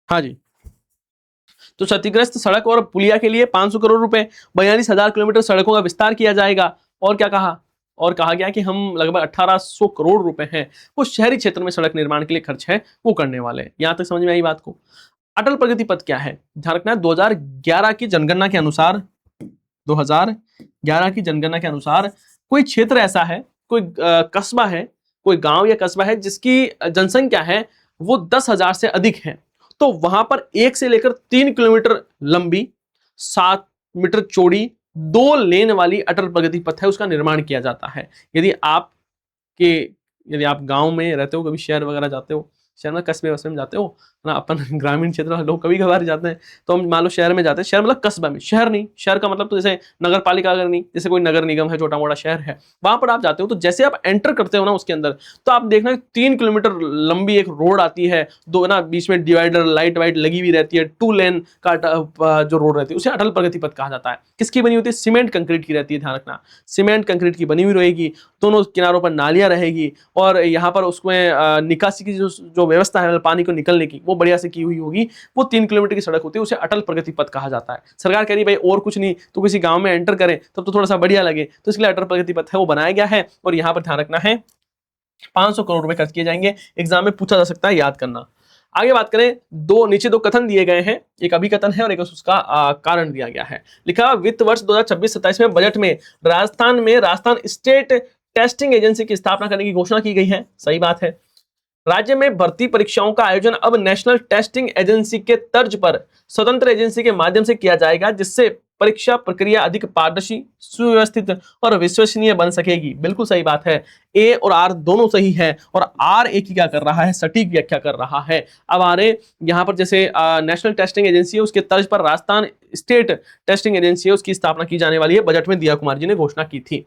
हाँ जी, तो क्षतिग्रस्त सड़क और पुलिया के लिए 500 करोड़ रुपए, 42,000 किलोमीटर सड़कों का विस्तार किया जाएगा। और क्या कहा? और कहा गया कि हम लगभग 1800 करोड़ रुपए हैं वो शहरी क्षेत्र में सड़क निर्माण के लिए खर्च है वो करने वाले हैं। यहां तक समझ में आई बात को? अटल प्रगति पथ क्या है? ध्यान रखना है, 2011 की जनगणना के अनुसार, 2011 की जनगणना के अनुसार कोई क्षेत्र ऐसा है, कोई कस्बा है, कोई गांव या कस्बा है जिसकी जनसंख्या है वो 10,000 से अधिक है, तो वहां पर 1 से लेकर 3 किलोमीटर लंबी, 7 मीटर चौड़ी, 2 लेन वाली अटल प्रगति पथ है उसका निर्माण किया जाता है। के यदि आप गांव में रहते हो, कभी शहर वगैरह जाते हो, शहर में कस्बे वस्बे में जाते हो ना, अपन ग्रामीण क्षेत्र में लोग कभी कभार जाते हैं, तो हम मान लो शहर में जाते हैं, शहर मतलब कस्बा में, शहर नहीं, शहर का मतलब तो जैसे नगर पालिका अगर नहीं, जैसे कोई नगर निगम है, छोटा मोटा शहर है, वहां पर आप जाते हो, तो जैसे आप एंटर करते हो ना उसके अंदर, तो आप देखना 3 किलोमीटर लंबी एक रोड आती है, दो ना बीच में डिवाइडर लाइट वाइट लगी हुई रहती है, 2 लेन का जो रोड रहती है उसे अटल प्रगति पथ कहा जाता है। किसकी बनी होती है? सीमेंट कंक्रीट की रहती है, ध्यान रखना, सीमेंट कंक्रीट की बनी हुई रहेगी, दोनों किनारों पर नालियां रहेगी और यहाँ पर उसमें निकासी की जो व्यवस्था है पानी को निकलने की वो बढ़िया से की हुई होगी। वो 3 किलोमीटर की सड़क होती है, उसे अटल प्रगति पथ कहा जाता है। सरकार कह रही भाई और कुछ नहीं तो किसी गांव में एंटर करें तब तो थोड़ा सा बढ़िया लगे, तो इसलिए अटल प्रगति पथ है वो बनाया गया है। और यहाँ पर ध्यान रखना है 500 करोड़ रुपए खर्च किए जाएंगे। एग्जाम में पूछा जा सकता है, याद करना। आगे बात करें, नीचे दो कथन दिए गए हैं, एक अभिकथन है और एक उसका कारण दिया गया है। लिखा वित्त वर्ष 2026-27 में बजट में राजस्थान स्टेट टेस्टिंग एजेंसी की स्थापना करने की घोषणा की गई है। सही बात है। राज्य में भर्ती परीक्षाओं का आयोजन अब नेशनल टेस्टिंग एजेंसी के तर्ज पर स्वतंत्र एजेंसी के माध्यम से किया जाएगा, जिससे परीक्षा प्रक्रिया अधिक पारदर्शी, सुव्यवस्थित और विश्वसनीय बन सकेगी। बिल्कुल सही बात है, ए और आर दोनों सही है और आर ए की क्या कर रहा है? सटीक व्याख्या कर रहा है। अब आर यहाँ पर जैसे नेशनल टेस्टिंग एजेंसी है उसके तर्ज पर राजस्थान स्टेट टेस्टिंग एजेंसी है उसकी स्थापना की जाने वाली है। बजट में दिया कुमार जी ने घोषणा की थी।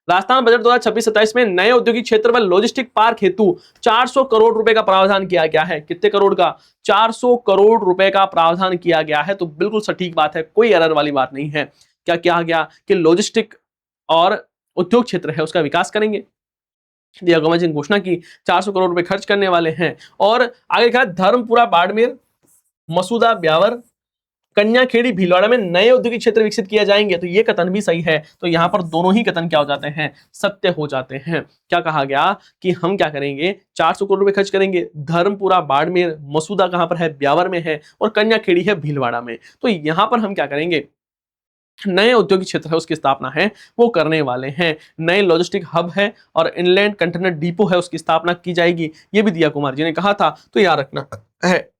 राजस्थान बजट 2026-27 में नए औद्योगिक क्षेत्र व लॉजिस्टिक पार्क हेतु 400 करोड़ रुपए का प्रावधान किया गया है। कितने करोड़ का? 400 करोड़ रुपए का प्रावधान किया गया है। तो बिल्कुल सटीक बात है, कोई एरर वाली बात नहीं है। क्या किया गया कि लॉजिस्टिक और उद्योग क्षेत्र है उसका विकास करेंगे। दिया कुमार जी ने घोषणा की 400 करोड़ रुपए खर्च करने वाले हैं। और आगे कहा धर्मपुरा, बाड़मेर, मसूदा, ब्यावर, कन्याखेड़ी, भीलवाड़ा में नए औद्योगिक क्षेत्र विकसित किए जाएंगे। तो ये कथन भी सही है। तो यहां पर दोनों ही कथन क्या हो जाते हैं? सत्य हो जाते हैं। क्या कहा गया कि हम क्या करेंगे? 400 करोड़ रुपए खर्च करेंगे। धर्मपुरा, बाड़मेर, मसूदा कहां पर है? ब्यावर में है। और कन्याखेड़ी है भीलवाड़ा में। तो यहां पर हम क्या करेंगे? नए औद्योगिक क्षेत्र है उसकी स्थापना है वो करने वाले हैं। नए लॉजिस्टिक हब है और इनलैंड कंटेनर डिपो है उसकी स्थापना की जाएगी। ये भी दिया कुमार जी ने कहा था, तो याद रखना है।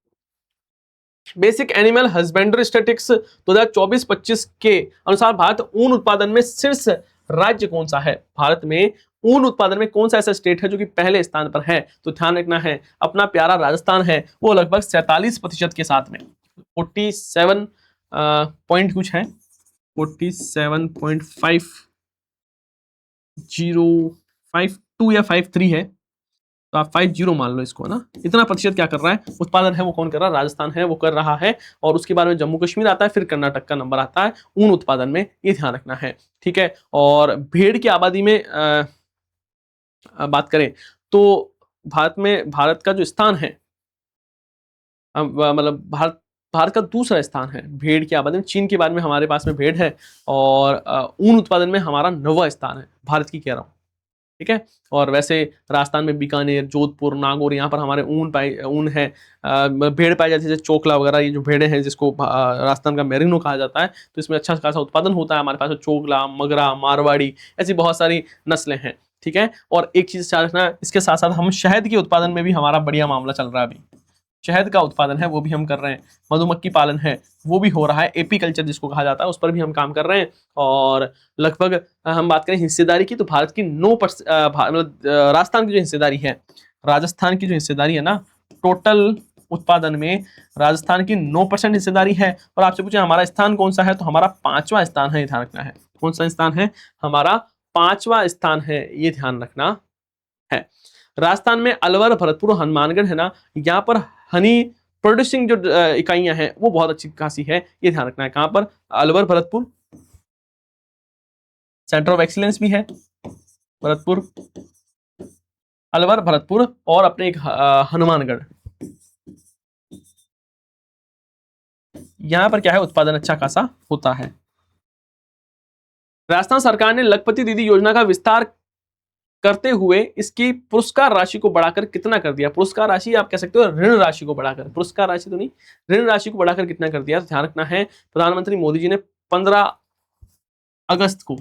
बेसिक एनिमल हस्बेंड्री स्टैटिस्टिक्स 2024-25 के अनुसार भारत ऊन उत्पादन में शीर्ष राज्य कौन सा है? भारत में ऊन उत्पादन में कौन सा ऐसा स्टेट है जो कि पहले स्थान पर है? तो ध्यान रखना है अपना प्यारा राजस्थान है, वो लगभग 47% के साथ में 47 पॉइंट कुछ है, 47.502 या 53 है, तो आप 50 मान लो इसको, है ना। इतना प्रतिशत क्या कर रहा है उत्पादन है, वो कौन कर रहा है? राजस्थान है वो कर रहा है। और उसके बाद में जम्मू कश्मीर आता है, फिर कर्नाटक का नंबर आता है ऊन उत्पादन में, ये ध्यान रखना है, ठीक है। और भेड़ की आबादी में बात करें तो भारत का जो स्थान है, मतलब भारत का दूसरा स्थान है भेड़ की आबादी में। चीन के बाद में हमारे पास में भेड़ है, और ऊन उत्पादन में हमारा 9वां स्थान है, भारत की कह रहा हूँ, ठीक है। और वैसे राजस्थान में बीकानेर, जोधपुर, नागौर, यहाँ पर हमारे ऊन है, भेड़ पाई जाती है, जैसे चोकला वगैरह, ये जो भेड़ें हैं जिसको राजस्थान का मेरिनो कहा जाता है, तो इसमें अच्छा खासा उत्पादन होता है हमारे पास। चोकला, मगरा, मारवाड़ी, ऐसी बहुत सारी नस्लें हैं, ठीक है। और एक चीज याद रखना, इसके साथ साथ हम शहद के उत्पादन में भी हमारा बढ़िया मामला चल रहा है अभी, शहद का उत्पादन है वो भी हम कर रहे हैं, मधुमक्खी पालन है वो भी हो रहा है, एपी कल्चर जिसको कहा जाता है उस पर भी हम काम कर रहे हैं। और लगभग हम बात करें हिस्सेदारी की, तो भारत की 9% मतलब राजस्थान की जो हिस्सेदारी है, राजस्थान की जो हिस्सेदारी है ना, टोटल उत्पादन में राजस्थान की 9% हिस्सेदारी है। और आपसे पूछे हमारा स्थान कौन सा है, तो हमारा 5वां स्थान है, ये ध्यान रखना है। कौन सा स्थान है? हमारा 5वां स्थान है, ये ध्यान रखना है। राजस्थान में अलवर, भरतपुर, हनुमानगढ़ है ना, यहाँ पर हनी प्रोड्यूसिंग जो इकाइयां हैं वो बहुत अच्छी खासी है, ये ध्यान रखना है। कहां पर? Alwar, Bharatpur, centre of excellence भी है भरतपुर, अलवर, भरतपुर, और अपने एक हनुमानगढ़, यहां पर क्या है उत्पादन अच्छा खासा होता है। राजस्थान सरकार ने लखपति दीदी योजना का विस्तार करते हुए इसकी पुरस्कार राशि को बढ़ाकर कितना कर दिया? पुरस्कार राशि आप कह सकते हो ऋण राशि को बढ़ाकर, पुरस्कार राशि तो नहीं, ऋण राशि को बढ़ाकर कितना कर दिया? तो ध्यान रखना है प्रधानमंत्री मोदी जी ने 15 अगस्त को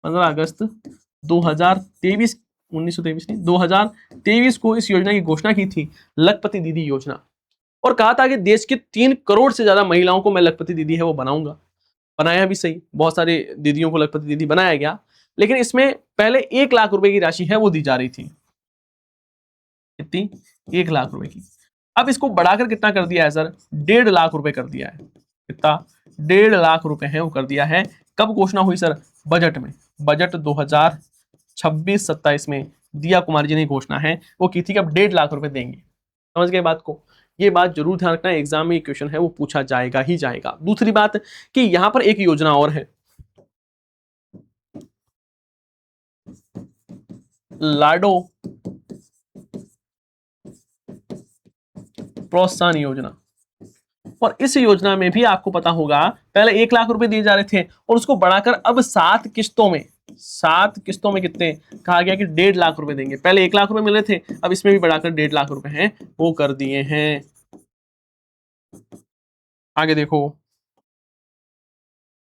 15 अगस्त 2023 1923 नहीं 2023 को इस योजना की घोषणा की थी, लखपति दीदी योजना। और कहा था कि देश की 3 करोड़ से ज्यादा महिलाओं को मैं लखपति दीदी है वो बनाऊंगा। बनाया भी सही, बहुत सारी दीदियों को लखपति दीदी बनाया गया, लेकिन इसमें पहले 1 लाख रुपए की राशि है वो दी जा रही थी। कितनी? 1 लाख रुपए की। अब इसको बढ़ाकर कितना कर दिया है सर? 1.5 लाख रुपए कर दिया है। कितना? 1.5 लाख रुपए है वो कर दिया है। कब घोषणा हुई सर? बजट में, बजट 2026-27 में दिया कुमार जी ने घोषणा है वो की थी कि अब 1.5 लाख रुपए देंगे। समझ गए बात को? ये बात जरूर ध्यान रखना है, एग्जाम में ये क्वेश्चन है वो पूछा जाएगा ही जाएगा। दूसरी बात कि यहां पर एक योजना और है, लाडो प्रोत्साहन योजना। और इस योजना में भी आपको पता होगा पहले 1 लाख रुपए दिए जा रहे थे और उसको बढ़ाकर अब 7 किस्तों में, 7 किस्तों में कितने कहा गया कि 1.5 लाख रुपए देंगे। पहले 1 लाख रुपए मिल रहे थे, अब इसमें भी बढ़ाकर 1.5 लाख रुपए हैं वो कर दिए हैं। आगे देखो,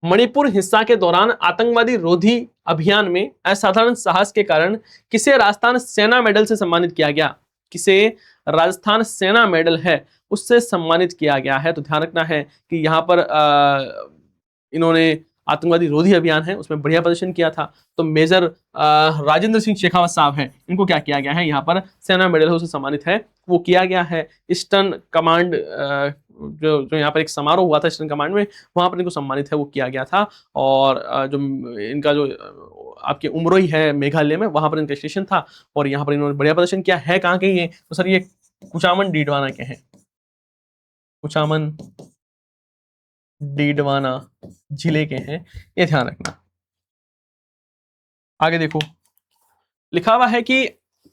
मणिपुर हिंसा के दौरान आतंकवादी रोधी अभियान में असाधारण साहस के कारण किसे राजस्थान सेना मेडल से सम्मानित किया गया? किसे राजस्थान सेना मेडल है उससे सम्मानित किया गया है? तो ध्यान रखना है कि यहाँ पर इन्होंने आतंकवादी रोधी अभियान है उसमें बढ़िया प्रदर्शन किया था, तो मेजर राजेंद्र सिंह शेखावत साहब हैं, इनको क्या किया गया है यहाँ पर सेना मेडल है उससे सम्मानित है वो किया गया है। ईस्टर्न कमांड जो यहाँ पर एक समारोह हुआ था ईस्टर्न कमांड में, वहां पर इनको सम्मानित है वो किया गया था। और जो इनका जो आपके उमरोई है मेघालय में, वहां पर इनका स्टेशन था और यहाँ पर इन्होंने बढ़िया प्रदर्शन किया है। कहाँ के ये? तो सर ये कुचामन डीडवाना के हैं, कुचामन डीडवाना जिले के हैं, ये ध्यान रखना। आगे देखो, लिखा हुआ है कि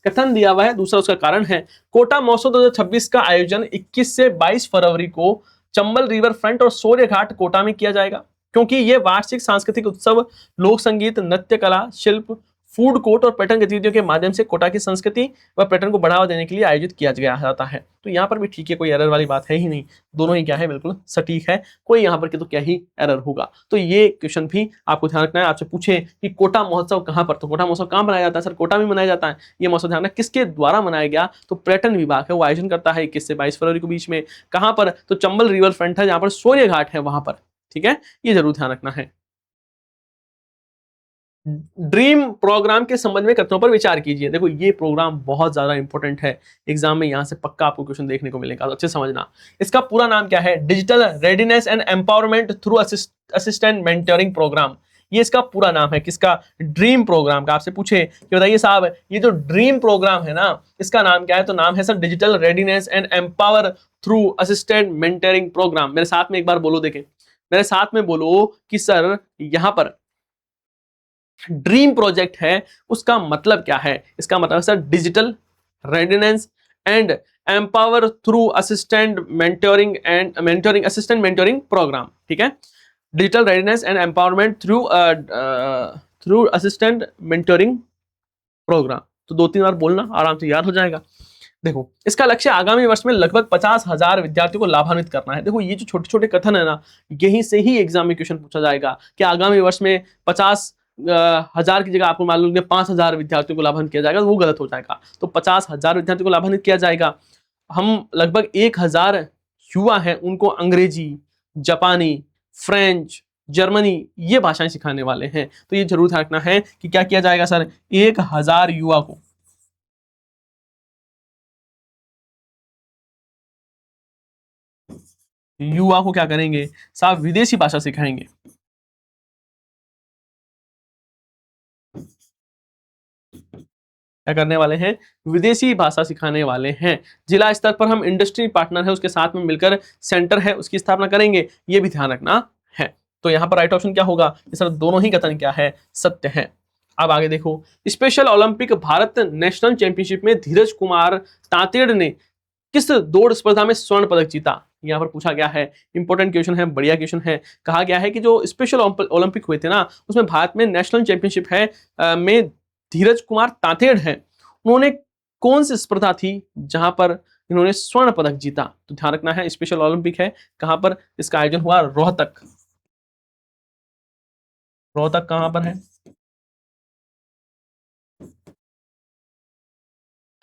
कथन दिया हुआ है, दूसरा उसका कारण है कोटा महोत्सव 2026 का आयोजन 21 से 22 फरवरी को चंबल रिवर फ्रंट और सूर्य घाट कोटा में किया जाएगा, क्योंकि यह वार्षिक सांस्कृतिक उत्सव लोक संगीत, नृत्य कला, शिल्प, फूड कोर्ट और पर्यटन गतिविधियों के माध्यम से कोटा की संस्कृति व पर्यटन को बढ़ावा देने के लिए आयोजित किया गया जाता है। तो यहाँ पर भी ठीक है, कोई एरर वाली बात है ही नहीं, दोनों ही क्या है बिल्कुल सटीक है, कोई यहाँ पर के तो क्या ही एरर होगा। तो ये क्वेश्चन भी आपको ध्यान रखना है। आपसे पूछे कि कोटा महोत्सव कहाँ पर, तो कोटा महोत्सव कहाँ मनाया जाता है? सर कोटा में मनाया जाता है। ये महोत्सव ध्यान रखना किसके द्वारा मनाया गया, तो पर्यटन विभाग है वो आयोजन करता है 21 से 22 फरवरी के बीच में। कहाँ पर? तो चंबल रिवर फ्रंट है जहाँ पर सूर्य घाट है वहां पर, ठीक है, ये जरूर ध्यान रखना है। ड्रीम प्रोग्राम के संबंध में कथनों पर विचार कीजिए। देखो ये प्रोग्राम बहुत ज्यादा इंपॉर्टेंट है, एग्जाम में यहां से पक्का आपको क्वेश्चन देखने को मिलेगा, तो अच्छे समझना। इसका पूरा नाम क्या है? Digital readiness and empowerment through assistant mentoring programme. ये इसका पूरा नाम है, किसका? ड्रीम प्रोग्राम का। आपसे पूछे कि बताइए साहब ये जो ड्रीम प्रोग्राम है ना, इसका नाम क्या है? तो नाम है sir digital readiness and empower through assistant mentoring programme. मेरे साथ में एक बार बोलो, देखें मेरे साथ में बोलो कि सर यहां पर ड्रीम प्रोजेक्ट है उसका मतलब क्या है? इसका मतलब sir digital readiness and empower through assistant mentoring programme. ठीक है, digital readiness and empowerment through assistant mentoring programme. तो 2-3 बार बोलना, आराम से याद हो जाएगा। देखो इसका लक्ष्य आगामी वर्ष में लगभग 50,000 विद्यार्थियों को लाभान्वित करना है। देखो ये जो छोटे छोटे कथन है ना, यहीं से ही एग्जाम में क्वेश्चन पूछा जाएगा कि आगामी वर्ष में 50,000 की जगह आपको मान लीजिए 5,000 विद्यार्थियों को लाभान्वित किया जाएगा, तो वो गलत हो जाएगा। तो 50,000 विद्यार्थियों को लाभान्वित किया जाएगा। हम लगभग 1,000 युवा हैं, उनको अंग्रेजी, जापानी, फ्रेंच, जर्मनी ये भाषाएं सिखाने वाले हैं। तो ये जरूर ध्यान रखना है कि क्या किया जाएगा सर, 1,000 युवा को क्या करेंगे साहब, विदेशी भाषा सिखाएंगे। क्या करने वाले हैं? विदेशी भाषा सिखाने वाले हैं। जिला स्तर पर हम इंडस्ट्री पार्टनर है उसके साथ में मिलकर सेंटर है उसकी स्थापना करेंगे, ये भी ध्यान रखना है। तो यहां पर राइट ऑप्शन क्या होगा? सर दोनों ही कथन क्या है? सत्य है। अब आगे देखो, special Olympic Bharat national championship में धीरज कुमार तांतेड़ ने किस दौड़ स्पर्धा में स्वर्ण पदक जीता? यहाँ पर पूछा गया है, इंपॉर्टेंट क्वेश्चन है, बढ़िया क्वेश्चन है। कहा गया है कि जो स्पेशल ओलंपिक हुए थे ना, उसमें भारत में नेशनल चैंपियनशिप है में धीरज कुमार तांतेड़ हैं, उन्होंने कौन सी स्पर्धा थी जहां पर इन्होंने स्वर्ण पदक जीता? तो ध्यान रखना है स्पेशल ओलंपिक है, कहां पर इसका आयोजन हुआ? रोहतक। रोहतक कहां पर है?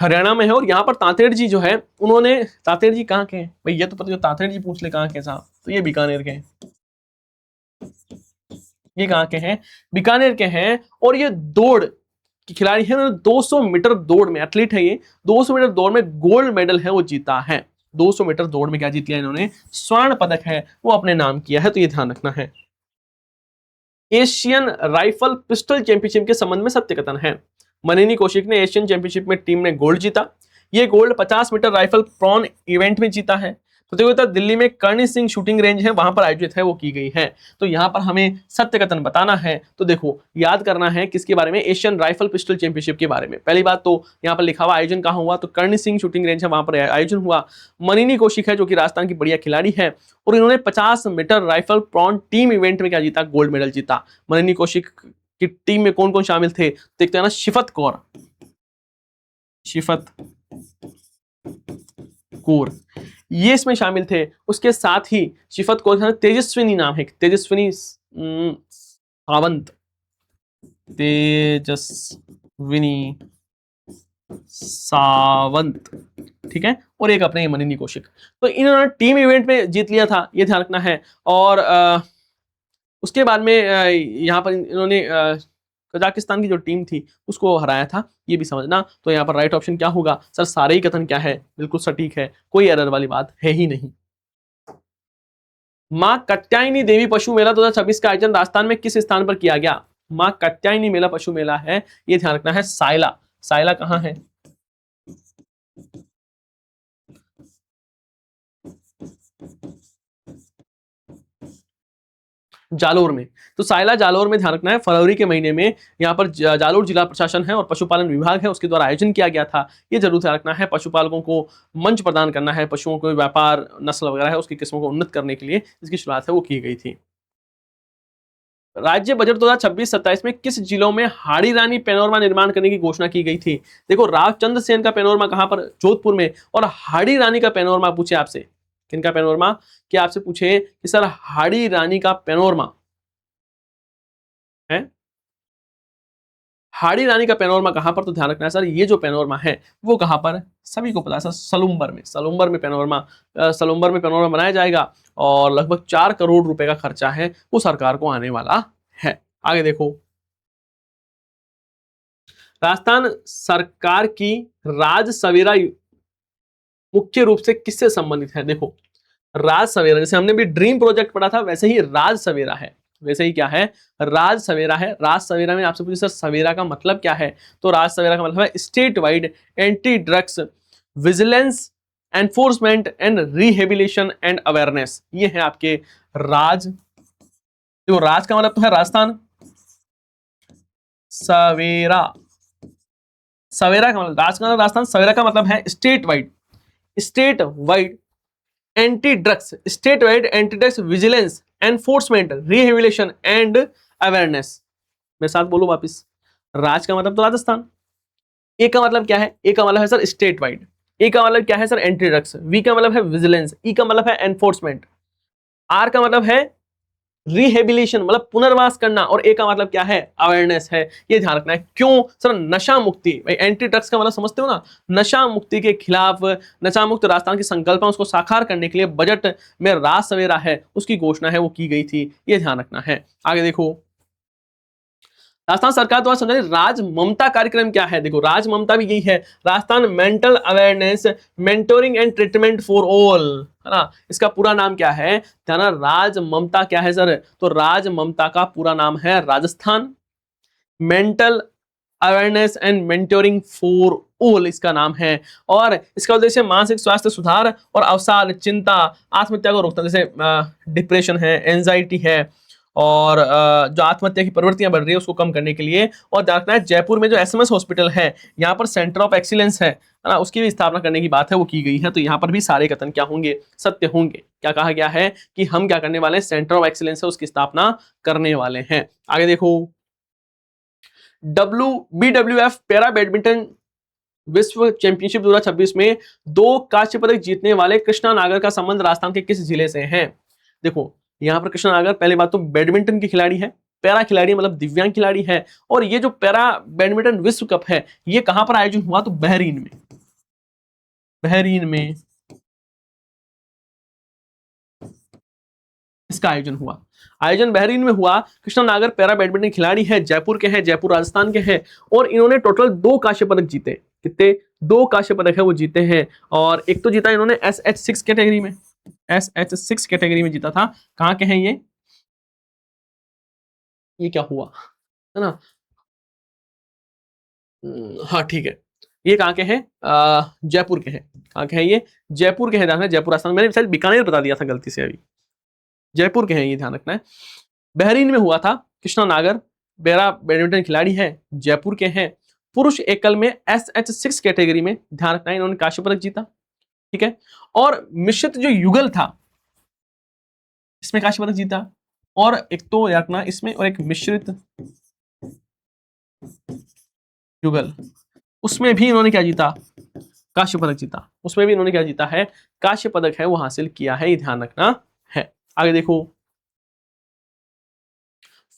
हरियाणा में है। और यहाँ पर तांतेड़ जी जो है, उन्होंने, तांतेड़ जी कहाँ के हैं भाई? ये तो पता, जो तांतेड़ जी पूछ ले कहाँ के साहब, तो ये बीकानेर के हैं। ये कहाँ के हैं? बीकानेर के हैं। और ये दौड़ की खिलाड़ी है, 200 मीटर दौड़ में एथलीट है ये, 200 मीटर दौड़ में गोल्ड मेडल है वो जीता है। 200 मीटर दौड़ में क्या जीत लिया इन्होंने? स्वर्ण पदक है वो अपने नाम किया है, तो ये ध्यान रखना है। एशियन राइफल पिस्टल चैंपियनशिप के संबंध में सत्य कथन है। मनीनी कौशिक ने एशियन चैंपियनशिप में टीम ने गोल्ड जीता। ये gold 50 metre rifle prone event में जीता है। प्रतियोगिता दिल्ली में कर्णी सिंह शूटिंग रेंज है वहां पर आयोजित है, वो की गई है। तो यहां पर हमें सत्य कथन बताना है। तो देखो याद करना है किसके बारे में? एशियन राइफल पिस्टल चैंपियनशिप के बारे में। पहली बात तो यहाँ पर लिखा हुआ आयोजन कहाँ हुआ, तो कर्णी सिंह शूटिंग रेंज है वहां पर आयोजन हुआ। मनीनी कौशिक है जो कि राजस्थान की बढ़िया खिलाड़ी है, और इन्होंने 50 metre rifle prone team event में क्या जीता? गोल्ड मेडल जीता। मनीनी कौशिक की टीम में कौन कौन शामिल थे? देखते हैं ना, शिफत कौर, शिफत कौर ये इसमें शामिल थे। उसके साथ ही शिफत कौर, तेजस्विनी नाम है, तेजस्विनी सावंत, तेजस्विनी सावंत, ठीक है। और एक अपने मनीनी कौशिक, तो इन्होंने टीम इवेंट में जीत लिया था, ये ध्यान रखना है। और उसके बाद में यहाँ पर इन्होंने कजाकिस्तान की जो टीम थी उसको हराया था, ये भी समझना। तो यहाँ पर राइट ऑप्शन क्या होगा सर? सारे ही कथन क्या है? बिल्कुल सटीक है, कोई एरर वाली बात है ही नहीं। मां कात्यायनी देवी पशु मेला 2026 का आयोजन राजस्थान में किस स्थान पर किया गया? मां कात्यायनी मेला पशु मेला है, ये ध्यान रखना है। सायला, सायला कहां है? जालोर में। तो सायला जालोर में ध्यान रखना है, फरवरी के महीने में यहाँ पर जालोर जिला प्रशासन है और पशुपालन विभाग है उसके द्वारा आयोजन किया गया था। ये जरूर ध्यान रखना है, पशुपालकों को मंच प्रदान करना है, पशुओं को व्यापार, नस्ल वगैरह है उसकी किस्मों को उन्नत करने के लिए इसकी शुरुआत है वो की गई थी। राज्य बजट 2026-27 में किस जिलों में हाड़ी रानी पैनोरमा निर्माण करने की घोषणा की गई थी? देखो रावचंद्र सेन का पैनोरमा कहां पर? जोधपुर में। और हाड़ी रानी का पैनोरमा पूछे आपसे, किनका पैनोरमा? क्या आपसे पूछे कि सर हाड़ी रानी का पैनोरमा है, हाड़ी रानी का पैनोरमा कहां पर? तो ध्यान रखना है सर, ये जो पैनोरमा है वो कहां पर? सभी को पता है सर, सलुम्बर में। सलुम्बर में पैनोरमा, सलुम्बर में पैनोरमा बनाया जाएगा और लगभग 4 करोड़ रुपए का खर्चा है वो सरकार को आने वाला है। आगे देखो, राजस्थान सरकार की राज सवेरा मुख्य रूप से किससे संबंधित है? देखो, राज सवेरा, जैसे हमने भी ड्रीम प्रोजेक्ट पढ़ा था वैसे ही राज सवेरा है। वैसे ही क्या है? राज सवेरा है। राज सवेरा में आपसे पूछे सर सवेरा का मतलब क्या है, तो राज सवेरा का मतलब है state wide anti drugs vigilance enforcement and rehabilitation and awareness. ये है आपके राज। जो राज का मतलब तो है राजस्थान, सवेरा, सवेरा का मतलब राज का मतलब राजस्थान, सवेरा का मतलब है state wide, state wide anti drugs, state wide anti drugs vigilance enforcement rehabilitation and awareness. मैं साथ बोलूं वापिस, राज का मतलब तो राजस्थान, ए का मतलब क्या है? ए का मतलब है सर स्टेट वाइड, ए का मतलब क्या है सर एंटी ड्रग्स, वी का मतलब है विजिलेंस, ई का मतलब है एनफोर्समेंट, आर का मतलब है रिहेबिलिटेशन मतलब पुनर्वास करना, और ए का मतलब क्या है? अवेयरनेस है। ये ध्यान रखना है। क्यों सर? नशा मुक्ति, भाई एंटी ड्रग्स का मतलब समझते हो ना, नशा मुक्ति के खिलाफ नशा मुक्त राजस्थान की संकल्प उसको साकार करने के लिए बजट में राज सवेरा है उसकी घोषणा है वो की गई थी। ये ध्यान रखना है। आगे देखो, राजस्थान सरकार द्वारा संचालित राज ममता कार्यक्रम क्या है? देखो, राज ममता भी यही है, Rajasthan mental awareness mentoring and treatment for all, है ना। इसका पूरा नाम क्या है? ध्यान, राज ममता क्या है सर? तो राज ममता का पूरा नाम है Rajasthan mental awareness and mentoring for all, इसका नाम है। और इसका उद्देश्य मानसिक स्वास्थ्य सुधार और अवसाद, चिंता, आत्महत्या को रोकना, जैसे डिप्रेशन है, एंजाइटी है, और जो आत्महत्या की प्रवृत्तियां बढ़ रही है उसको कम करने के लिए। और देखना है जयपुर में जो एसएमएस हॉस्पिटल है, यहाँ पर सेंटर ऑफ एक्सीलेंस है ना, उसकी भी स्थापना करने की बात है वो की गई है। तो यहाँ पर भी सारे कथन क्या होंगे? सत्य होंगे। क्या कहा गया है कि हम क्या करने वाले हैं? सेंटर ऑफ एक्सीलेंस है उसकी स्थापना करने वाले हैं। आगे देखो, BWF पैरा बैडमिंटन विश्व चैंपियनशिप 2026 में 2 कांस्य पदक जीतने वाले कृष्णा नागर का संबंध राजस्थान के किस जिले से है? देखो, यहाँ पर कृष्णा नागर पहली बात तो बैडमिंटन की खिलाड़ी है, पैरा खिलाड़ी मतलब दिव्यांग खिलाड़ी है। और ये जो पैरा बैडमिंटन विश्व कप है ये कहां पर आयोजन हुआ? तो बहरीन में, बहरीन में इसका आयोजन हुआ। आयोजन बहरीन में हुआ। कृष्णा नागर पैरा बैडमिंटन खिलाड़ी है, जयपुर के हैं, जयपुर राजस्थान के हैं, और इन्होंने टोटल 2 कांस्य पदक जीते। कितने? 2 कांस्य पदक है वो जीते हैं। और एक तो जीता इन्होंने SH6 कैटेगरी में, SH6 कैटेगरी में जीता था। कहां के हैं ये क्या हुआ, है ना? हाँ ठीक है, ये कहाँ के हैं? जयपुर के हैं। कहाँ के हैं ये? जयपुर के हैं। ध्यान है, जयपुर राजस्थान, मैंने शायद बीकानेर बता दिया था गलती से अभी। जयपुर के हैं, ये ध्यान रखना है। बहरीन में हुआ था। कृष्णा नागर पैरा बैडमिंटन खिलाड़ी है, जयपुर के हैं, पुरुष एकल में SH6 कैटेगरी में, ध्यान रखना है, इन्होंने कांस्य पदक जीता। ठीक है। और मिश्रित जो युगल था इसमें कांस्य पदक जीता। और एक तो याद रखना इसमें, और एक मिश्रित युगल, उसमें भी इन्होंने क्या जीता? कांस्य पदक जीता। उसमें भी इन्होंने क्या जीता है? कांस्य पदक है वो हासिल किया है, ये ध्यान रखना है। आगे देखो,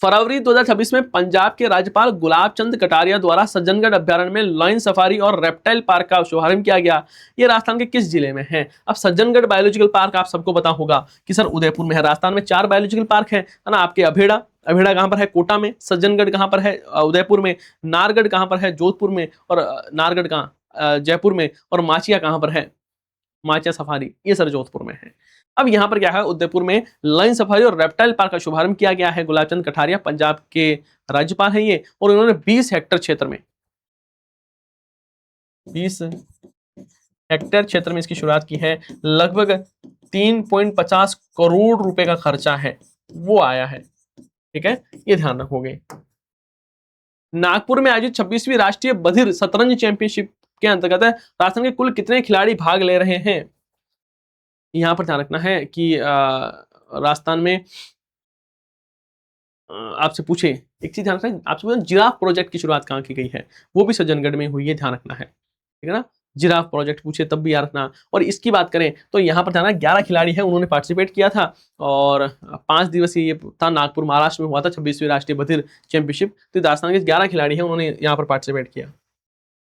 फरवरी 2026 में पंजाब के राज्यपाल गुलाब चंद कटारिया द्वारा सज्जनगढ़ अभ्यारण्य में लायन सफारी और रेप्टाइल पार्क का शुभारंभ किया गया। ये राजस्थान के किस जिले में है? अब सज्जनगढ़ बायोलॉजिकल पार्क आप सबको पता होगा कि सर उदयपुर में है। राजस्थान में 4 बायोलॉजिकल पार्क है ना। आपके अभेड़ा, अभेड़ा कहां पर है? कोटा में। सज्जनगढ़ कहां पर है? उदयपुर में। नारगढ़ कहां पर है? जोधपुर में। और नारगढ़ कहां? जयपुर में। और माचिया कहां पर है? माचिया सफारी, ये सर जोधपुर में है। अब यहां पर क्या है? उदयपुर में लायन सफारी और रेप्टाइल पार्क का शुभारंभ किया गया है। गुलाबचंद कटारिया पंजाब के राज्यपाल हैं ये, और उन्होंने 20 हेक्टेयर क्षेत्र में, 20 हेक्टेयर क्षेत्र में इसकी शुरुआत की है। लगभग 3.50 करोड़ रुपए का खर्चा है वो आया है। ठीक है, ये ध्यान रखोगे। नागपुर में आयोजित 26वीं राष्ट्रीय बधिर शतरंज चैंपियनशिप के अंतर्गत राजस्थान के कुल कितने खिलाड़ी भाग ले रहे हैं? यहां पर ध्यान रखना है कि राजस्थान में आपसे पूछे एक चीज ध्यान रखना, आपसे पूछे जिराफ प्रोजेक्ट की शुरुआत कहाँ की गई है? वो भी सज्जनगढ़ में हुई है, ध्यान रखना है। ठीक है ना? जिराफ प्रोजेक्ट पूछे तब भी याद रखना। और इसकी बात करें तो यहाँ पर ध्यान, 11 खिलाड़ी हैं, उन्होंने पार्टिसिपेट किया था। और 5 दिवसीय ये था, नागपुर महाराष्ट्र में हुआ था 26वीं राष्ट्रीय बधिर चैंपियनशिप। तो राजस्थान के 11 खिलाड़ी हैं, उन्होंने यहाँ पर पार्टिसिपेट किया।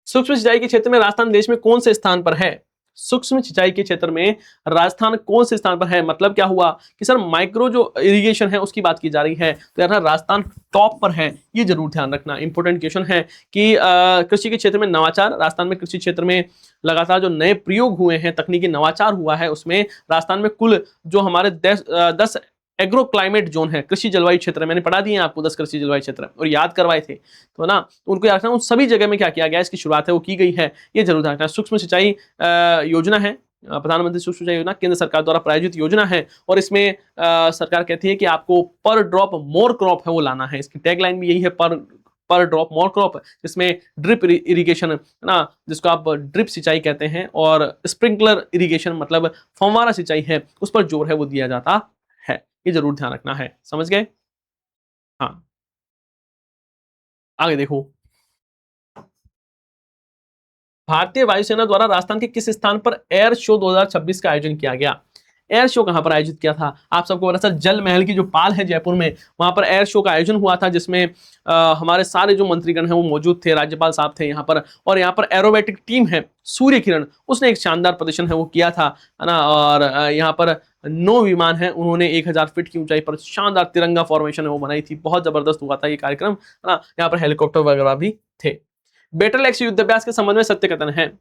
सूक्ष्म सिंचाई के क्षेत्र में राजस्थान देश में कौन से स्थान पर है? सूक्ष्म सिंचाई के क्षेत्र में राजस्थान कौन से स्थान पर है? मतलब क्या हुआ कि सर माइक्रो जो इरिगेशन है उसकी बात की जा रही है, तो यार राजस्थान टॉप पर है, ये जरूर ध्यान रखना। इंपॉर्टेंट क्वेश्चन है कि कृषि के क्षेत्र में नवाचार, राजस्थान में कृषि क्षेत्र में लगातार जो नए प्रयोग हुए हैं, तकनीकी नवाचार हुआ है, उसमें राजस्थान में कुल जो हमारे 10 एग्रो क्लाइमेट जोन है, कृषि जलवायु क्षेत्र, मैंने पढ़ा दिए आपको 10 कृषि जलवायु क्षेत्र और याद करवाए थे, तो ना तो उनको याद रखना, उन सभी जगह में क्या किया गया, इसकी शुरुआत है वो की गई है, ये जरूर ध्यान रखना। सूक्ष्म सिंचाई योजना है, प्रधानमंत्री सूक्ष्म सिंचाई योजना केंद्र सरकार द्वारा प्रायोजित योजना है और इसमें सरकार कहती है कि आपको पर ड्रॉप मोर क्रॉप है वो लाना है। इसकी टैगलाइन भी यही है, पर ड्रॉप मोर क्रॉप, जिसमें ड्रिप इरिगेशन है ना, जिसको आप ड्रिप सिंचाई कहते हैं, और स्प्रिंकलर इरिगेशन मतलब फव्वारा सिंचाई है, उस पर जोर है वो दिया जाता है। ये जरूर ध्यान रखना है, समझ गए? हाँ, आगे देखो। भारतीय वायुसेना द्वारा राजस्थान के किस स्थान पर एयर शो 2026 का आयोजन किया गया? एयर शो कहां पर आयोजित किया था? आप सबको पता है जल महल की जो पाल है जयपुर में, वहां पर एयर शो का आयोजन हुआ था, जिसमें हमारे सारे जो मंत्रीगण हैं वो मौजूद थे, राज्यपाल साहब थे यहाँ पर, और यहाँ पर एरोबेटिक टीम है सूर्य किरण, उसने एक शानदार प्रदर्शन है वो किया था, है ना। और यहाँ पर 9 विमान है, उन्होंने 1000 फीट की ऊंचाई पर शानदार तिरंगा फॉर्मेशन है वो बनाई थी, बहुत जबरदस्त हुआ था ये कार्यक्रम, है ना। यहाँ पर हेलीकॉप्टर वगैरह भी थे। बैटल एक्स युद्ध अभ्यास के संबंध में सत्य कथन है।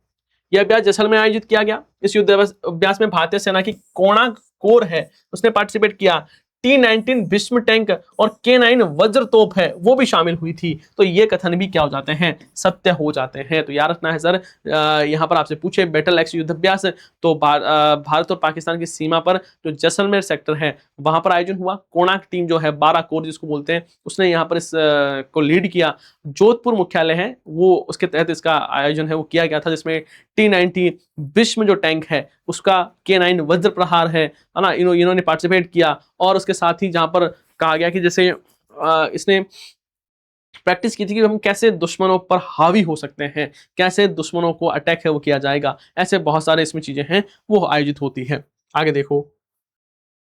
यह अभ्यास जैसलमेर में आयोजित किया गया। इस युद्ध अभ्यास में भारतीय सेना की कोणार्क कोर है, उसने पार्टिसिपेट किया। T-19 भीष्म टैंक और K9 वज्र तोप है वो भी शामिल हुई थी। तो ये कथन भी क्या हो जाते हैं? सत्य हो जाते हैं। तो याद रखना है सर, यहाँ पर आपसे पूछे बैटल एक्स युद्ध अभ्यास, तो भारत और पाकिस्तान की सीमा पर जो जैसलमेर सेक्टर है वहां पर आयोजन हुआ। कोणार्क टीम जो है 12 कोर जिसको बोलते हैं, उसने यहाँ पर इस को लीड किया। जोधपुर मुख्यालय है वो, उसके तहत इसका आयोजन है वो किया गया था, जिसमें T-90 भीष्म जो टैंक है उसका K9 वज्र प्रहार है ना, इन्होंने पार्टिसिपेट किया। और उसके साथ ही जहां पर कहा गया कि जैसे इसने प्रैक्टिस की थी कि हम कैसे दुश्मनों पर हावी हो सकते हैं, कैसे दुश्मनों को अटैक है वो किया जाएगा, ऐसे बहुत सारे इसमें चीजें हैं वो आयोजित होती है। आगे देखो।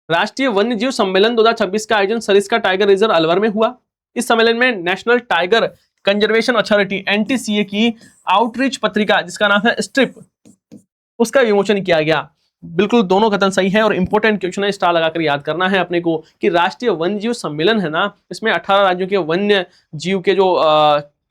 राष्ट्रीय वन्य जीव सम्मेलन 2026 का आयोजन सरिस्का टाइगर रिजर्व अलवर में हुआ। इस सम्मेलन में national tiger conservation authority NTCA की आउटरीच पत्रिका जिसका नाम है स्ट्रिप, उसका विमोचन किया गया। बिल्कुल दोनों कथन सही है और इंपॉर्टेंट क्वेश्चन है, स्टार लगाकर याद करना है अपने को कि राष्ट्रीय वन्य जीव सम्मेलन है ना, इसमें 18 राज्यों के वन्य जीव के जो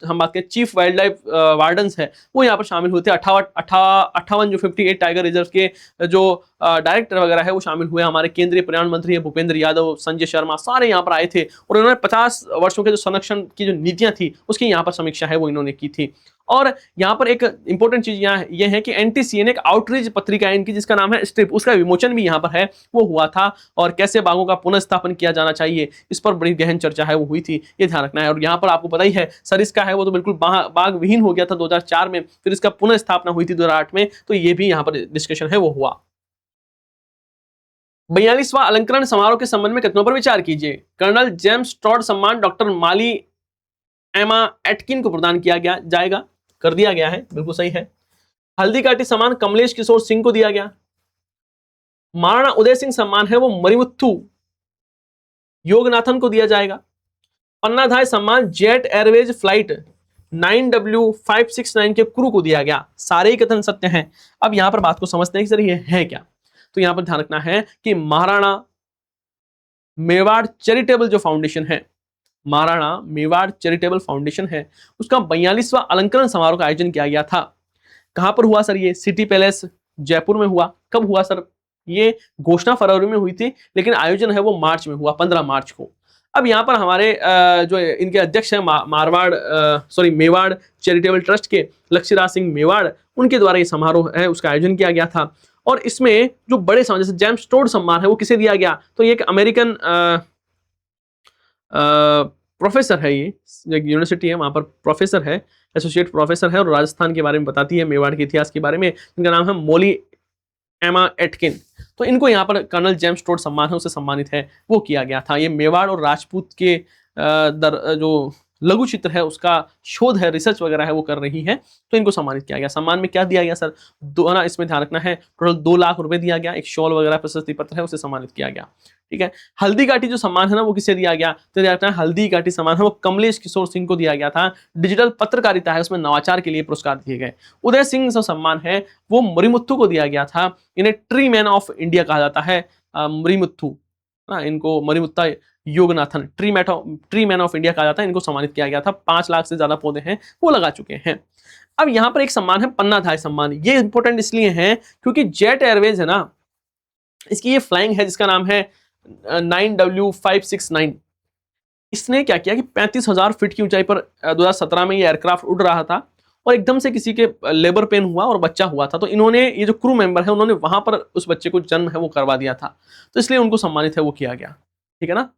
हम बात करें चीफ वाइल्ड लाइफ वार्डन्स है वो यहाँ पर शामिल हुए थे। 58 जो 58 टाइगर रिजर्व के जो डायरेक्टर वगैरह है वो शामिल हुए। हमारे केंद्रीय पर्यावरण मंत्री है भूपेंद्र यादव, संजय शर्मा, सारे यहाँ पर आए थे और इन्होंने 50 वर्षों के जो संरक्षण की जो नीतियां थी उसकी यहाँ पर समीक्षा है वो इन्होंने की थी। और यहाँ पर एक इंपॉर्टेंट चीज यहाँ ये है कि NTCA ने एक आउटरीच पत्रिका है इनकी जिसका नाम है स्ट्रिप, उसका विमोचन भी यहाँ पर है वो हुआ था। और कैसे बाघों का पुनर्स्थापन किया जाना चाहिए इस पर बड़ी गहन चर्चा है वो हुई थी, ये ध्यान रखना है। और यहाँ पर आपको पता ही है सरिस्का है वो तो बिल्कुल बाघ विहीन हो गया था 2004 में, फिर इसका पुनर्स्थापना हुई थी 2008 में, तो ये भी यहाँ पर डिस्कशन है वो हुआ। 42वां अलंकरण समारोह के संबंध में कथनों पर विचार कीजिए। कर्नल जेम्स टॉड सम्मान डॉक्टर माली एमा एटकिन को प्रदान किया जाएगा, कर दिया गया है, बिल्कुल सही है। हल्दी घाटी सम्मान कमलेश किशोर सिंह को दिया गया। महाराणा उदय सिंह सम्मान है वो मरिमुथु योगनाथन को दिया जाएगा। पन्नाधाय सम्मान जेट एयरवेज फ्लाइट 9W569 के क्रू को दिया गया। सारे ही कथन सत्य हैं। अब यहां पर बात को समझते हैं कि सर ये है क्या, तो यहां पर ध्यान रखना है कि महाराणा मेवाड़ चैरिटेबल जो फाउंडेशन है, महाराणा मेवाड़ चैरिटेबल फाउंडेशन है, उसका 42वां अलंकरण समारोह का आयोजन किया गया था। कहां पर हुआ सर? ये सिटी पैलेस जयपुर में हुआ। कब हुआ सर? ये घोषणा फरवरी में हुई थी लेकिन आयोजन है वो मार्च में हुआ, 15 मार्च को। अब यहाँ पर हमारे जो इनके अध्यक्ष हैं मेवाड़ चैरिटेबल ट्रस्ट के लक्ष्यराज सिंह मेवाड़, उनके द्वारा ये समारोह है उसका आयोजन किया गया था। और इसमें जो बड़े सम्मान जैसे जेम्स टोड सम्मान है वो किसे दिया गया? तो ये एक अमेरिकन प्रोफेसर है, ये यूनिवर्सिटी है वहां पर प्रोफेसर है, एसोसिएट प्रोफेसर है और राजस्थान के बारे में बताती है, मेवाड़ के इतिहास के बारे में। इनका नाम है मोली एमा एटकिन। तो इनको यहाँ पर कर्नल जेम्स टोड सम्मान है उससे सम्मानित है वो किया गया था। ये मेवाड़ और राजपूत के जो लघु चित्र है उसका शोध है, रिसर्च वगैरह है वो कर रही है, तो इनको सम्मानित किया गया। सम्मान में क्या दिया गया सर? दो ना, इसमें ध्यान रखना है, टोटल 2 लाख रुपए दिया गया, एक शॉल वगैरह प्रशस्ति पत्र है उसे सम्मानित किया गया। ठीक है, हल्दी घाटी जो सम्मान है ना वो किसे दिया गया? तो ध्यान रखना है, हल्दी घाटी सम्मान है वो कमलेश किशोर सिंह को दिया गया था। डिजिटल पत्रकारिता है उसमें नवाचार के लिए पुरस्कार दिए गए। उदय सिंह जो सम्मान है वो मरिमुत्थु को दिया गया था। इन्हें ट्री मैन ऑफ इंडिया कहा जाता है, मरिमुत्थु ना, इनको Marimuthu Yoganathan tree man of India कहा जाता है, इनको सम्मानित किया गया था। 5 लाख से ज्यादा पौधे हैं वो लगा चुके हैं। अब यहां पर एक सम्मान है पन्नाधाय सम्मान, ये इंपॉर्टेंट इसलिए है क्योंकि जेट एयरवेज है ना, इसकी ये फ्लाइंग है जिसका नाम है 9W569। इसने क्या किया कि 35,000 फीट की ऊंचाई पर 2017 में ये एयरक्राफ्ट उड़ रहा था और एकदम से किसी के लेबर पेन हुआ और बच्चा हुआ था, तो इन्होंने, ये जो क्रू मेंबर है उन्होंने वहां पर उस बच्चे को जन्म है वो करवा दिया था, तो इसलिए उनको सम्मानित है वो किया गया। ठीक है ना।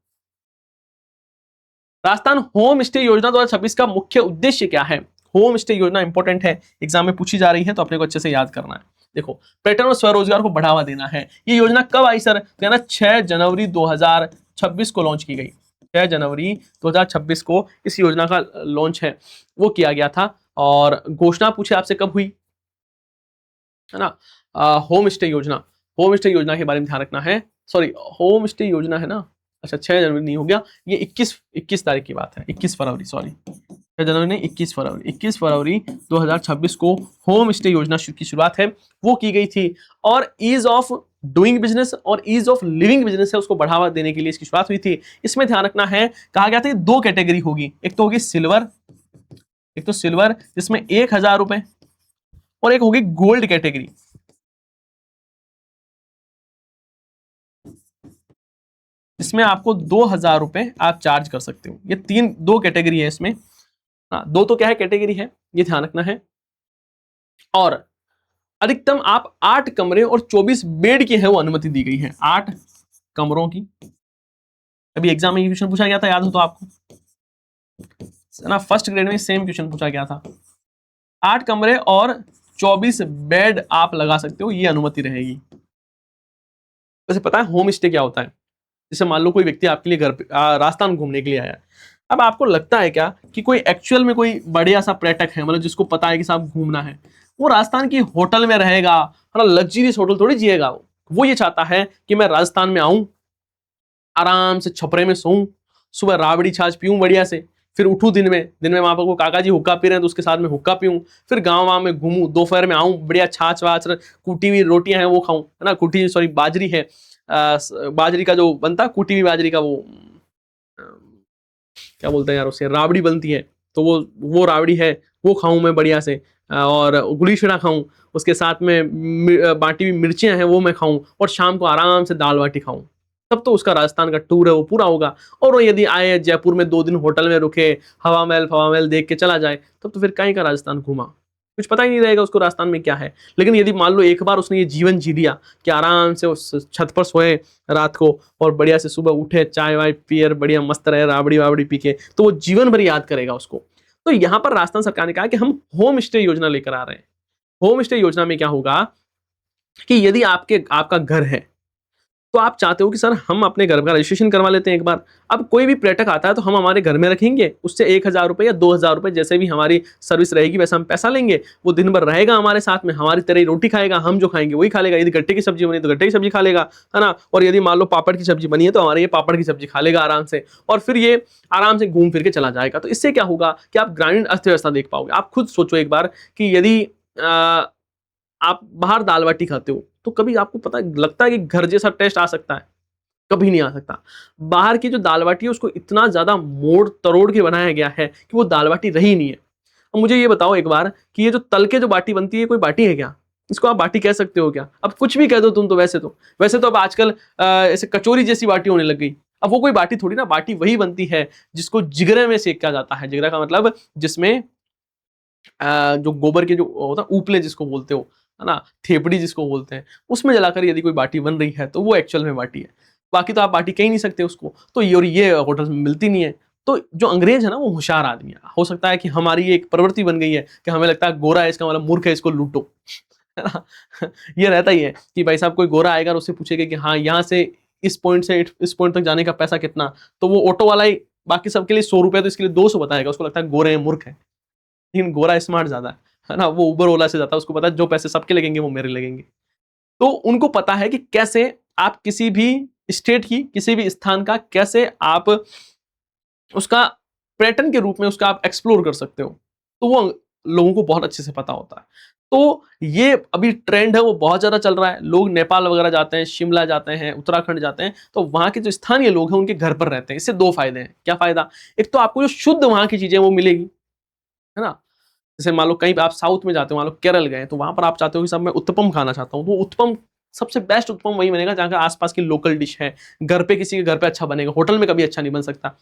राजस्थान होम स्टे योजना 2026 का मुख्य उद्देश्य क्या है? होम स्टे योजना इंपॉर्टेंट है, एग्जाम में पूछी जा रही है तो अपने को अच्छे से याद करना है। देखो, पर्यटन और स्वरोजगार को बढ़ावा देना है। ये योजना कब आई सर? कहना 6 जनवरी 2026 को लॉन्च की गई। 6 जनवरी 2026 को इस योजना का लॉन्च है वो किया गया था। और घोषणा पूछे आपसे कब हुई है ना, होम स्टे योजना, होम स्टे योजना के बारे में ध्यान रखना है। सॉरी, होम स्टे योजना है ना, अच्छा 6 जनवरी नहीं हो गया, ये 21 तारीख की बात है, 21 फरवरी, सॉरी 6 जनवरी नहीं, 21 फरवरी 2026 को होम स्टे योजना की शुरुआत है वो की गई थी। और ईज ऑफ डूइंग बिजनेस और ईज ऑफ लिविंग बिजनेस है उसको बढ़ावा देने के लिए इसकी शुरुआत हुई थी। इसमें ध्यान रखना है, कहा गया था कि 2 कैटेगरी होगी, एक तो होगी सिल्वर, एक तो सिल्वर जिसमें 1,000 रुपए, और एक होगी गोल्ड कैटेगरी। इसमें आपको 2,000 रुपए आप चार्ज कर सकते हो। ये 2 कैटेगरी है इसमें, हाँ 2 तो क्या है कैटेगरी है, ये ध्यान रखना है। और अधिकतम आप 8 कमरे और 24 बेड की है वो अनुमति दी गई है, 8 कमरों की। अभी एग्जाम में ये क्वेश्चन पूछा गया था, याद हो तो आपको ना, फर्स्ट ग्रेड में सेम क्वेश्चन पूछा गया था। 8 कमरे और 24 बेड आप लगा सकते हो, ये अनुमति रहेगी। वैसे पता है होम स्टे क्या होता है? जैसे मान लो कोई व्यक्ति आपके लिए घर पे राजस्थान घूमने के लिए आया, अब आपको लगता है क्या कि कोई एक्चुअल में कोई बढ़िया सा पर्यटक है, मतलब जिसको पता है कि साहब घूमना है, वो राजस्थान की होटल में रहेगा, मतलब लग्जरियस होटल थोड़ी जिएगा। वो ये चाहता है कि मैं राजस्थान में आऊं, आराम से छपरे में सोऊं, सुबह राबड़ी छाछ पीऊं बढ़िया से, फिर उठूं दिन में वहां पर वो काका जी हुक्का पी रहे हैं तो उसके साथ में हुक्का पीऊं, फिर गाँव में घूमूं, दोपहर में आऊं, बढ़िया छाछ वाछ कूटी हुई रोटियां हैं वो खाऊं, है ना, कूटी सॉरी बाजरी है, बाजरी का जो बनता है कूटी हुई बाजरी का, वो क्या बोलते हैं यार उसे, राबड़ी बनती है, तो वो राबड़ी है वो खाऊं मैं बढ़िया से, और गुली शिरा खाऊं, उसके साथ में बाटी हुई मिर्चियां हैं वो मैं खाऊं, और शाम को आराम से दाल बाटी खाऊं, तब तो उसका राजस्थान का टूर है वो पूरा होगा। और वो यदि आए जयपुर में 2 दिन होटल में रुके, हवा महल देख के चला जाए, तब तो फिर कहीं का राजस्थान घूमा, कुछ पता ही नहीं रहेगा उसको राजस्थान में क्या है। लेकिन यदि मान लो एक बार उसने ये जीवन जी लिया कि आराम से उस छत पर सोए रात को और बढ़िया से सुबह उठे, चाय वाय पिए, बढ़िया मस्त रहे, राबड़ी वाबड़ी पी के, तो वो जीवन भर याद करेगा उसको। तो यहाँ पर राजस्थान सरकार ने कहा कि हम होम स्टे योजना लेकर आ रहे हैं। होम स्टे योजना में क्या होगा कि यदि आपका घर है तो आप चाहते हो कि सर हम अपने घर का रजिस्ट्रेशन करवा लेते हैं एक बार। अब कोई भी पर्यटक आता है तो हम हमारे घर में रखेंगे, उससे 1,000 रुपए या 2,000 रुपए जैसे भी हमारी सर्विस रहेगी वैसा हम पैसा लेंगे, वो दिन भर रहेगा हमारे साथ में, हमारी तरह ही रोटी खाएगा, हम जो खाएंगे वही खा लेगा, यदि गट्टे की सब्जी बनी तो गट्टे की सब्जी खा लेगा, है ना, और यदि मान लो पापड़ की सब्जी बनी है तो हमारे ये पापड़ की सब्जी खा लेगा आराम से, और फिर ये आराम से घूम फिर के चला जाएगा। तो इससे क्या होगा कि आप ग्रामीण अर्थव्यवस्था देख पाओगे। आप खुद सोचो एक बार कि यदि आप बाहर दाल बाटी खाते हो तो कभी आपको पता लगता है कि घर जैसा टेस्ट आ सकता है? कभी नहीं आ सकता। बाहर की जो दाल बाटी है उसको इतना ज्यादा मोड़ तरोड़ के बनाया गया है कि वो दाल बाटी रही नहीं है। अब मुझे ये बताओ एक बार कि ये जो तल के जो बाटी बनती है कोई बाटी है क्या? इसको आप बाटी कह सकते हो क्या? अब कुछ भी कह दो तुम तो, वैसे तो अब आजकल ऐसे कचौरी जैसी बाटी होने लग गई। अब वो कोई बाटी थोड़ी ना, बाटी वही बनती है जिसको जिगरे में सेका जाता है। जिगरा का मतलब जिसमें जो गोबर के जो होता है उपले जिसको बोलते हो, है ना, थेपड़ी जिसको बोलते हैं, उसमें जलाकर यदि कोई बाटी बन रही है तो वो एक्चुअल में बाटी है। बाकी तो आप बाटी कह ही नहीं सकते उसको, तो ये होटल में मिलती नहीं है। तो जो अंग्रेज है ना वो होशियार आदमी है। हो सकता है कि हमारी एक प्रवृत्ति बन गई है कि हमें लगता है गोरा है इसका मतलब मूर्ख है, इसको लूटो, है ना। ये रहता ही है कि भाई साहब कोई गोरा आएगा और उससे पूछेगा कि हाँ यहाँ से इस पॉइंट से इस पॉइंट तक जाने का पैसा कितना, तो वो ऑटो वाला ही बाकी सबके लिए 100 रुपए, तो इसके लिए 200 बताएगा। उसको लगता है गोरे हैं, मूर्ख है। लेकिन गोरा स्मार्ट ज्यादा है ना, वो उबर ओला से जाता है, उसको पता है जो पैसे सबके लगेंगे वो मेरे लगेंगे। तो उनको पता है कि कैसे आप किसी भी स्टेट की, किसी भी स्थान का कैसे आप उसका पर्यटन के रूप में उसका आप एक्सप्लोर कर सकते हो, तो वो लोगों को बहुत अच्छे से पता होता है। तो ये अभी ट्रेंड है, वो बहुत ज्यादा चल रहा है। लोग नेपाल वगैरह जाते हैं, शिमला जाते हैं, उत्तराखंड जाते हैं, तो वहां के जो स्थानीय लोग हैं उनके घर पर रहते हैं। इससे दो फायदे हैं। क्या फायदा? एक तो आपको जो शुद्ध वहां की चीजें वो मिलेगी, है ना। जैसे मान लो कहीं आप साउथ में जाते हो, मान लो केरल गए, तो वहां पर आप चाहते हो कि सब मैं उत्तपम खाना चाहता हूँ, तो उत्तपम सबसे बेस्ट उत्तपम वही बनेगा जहाँ का आसपास की लोकल डिश है। घर पे किसी के घर पे अच्छा बनेगा, होटल में कभी अच्छा नहीं बन सकता।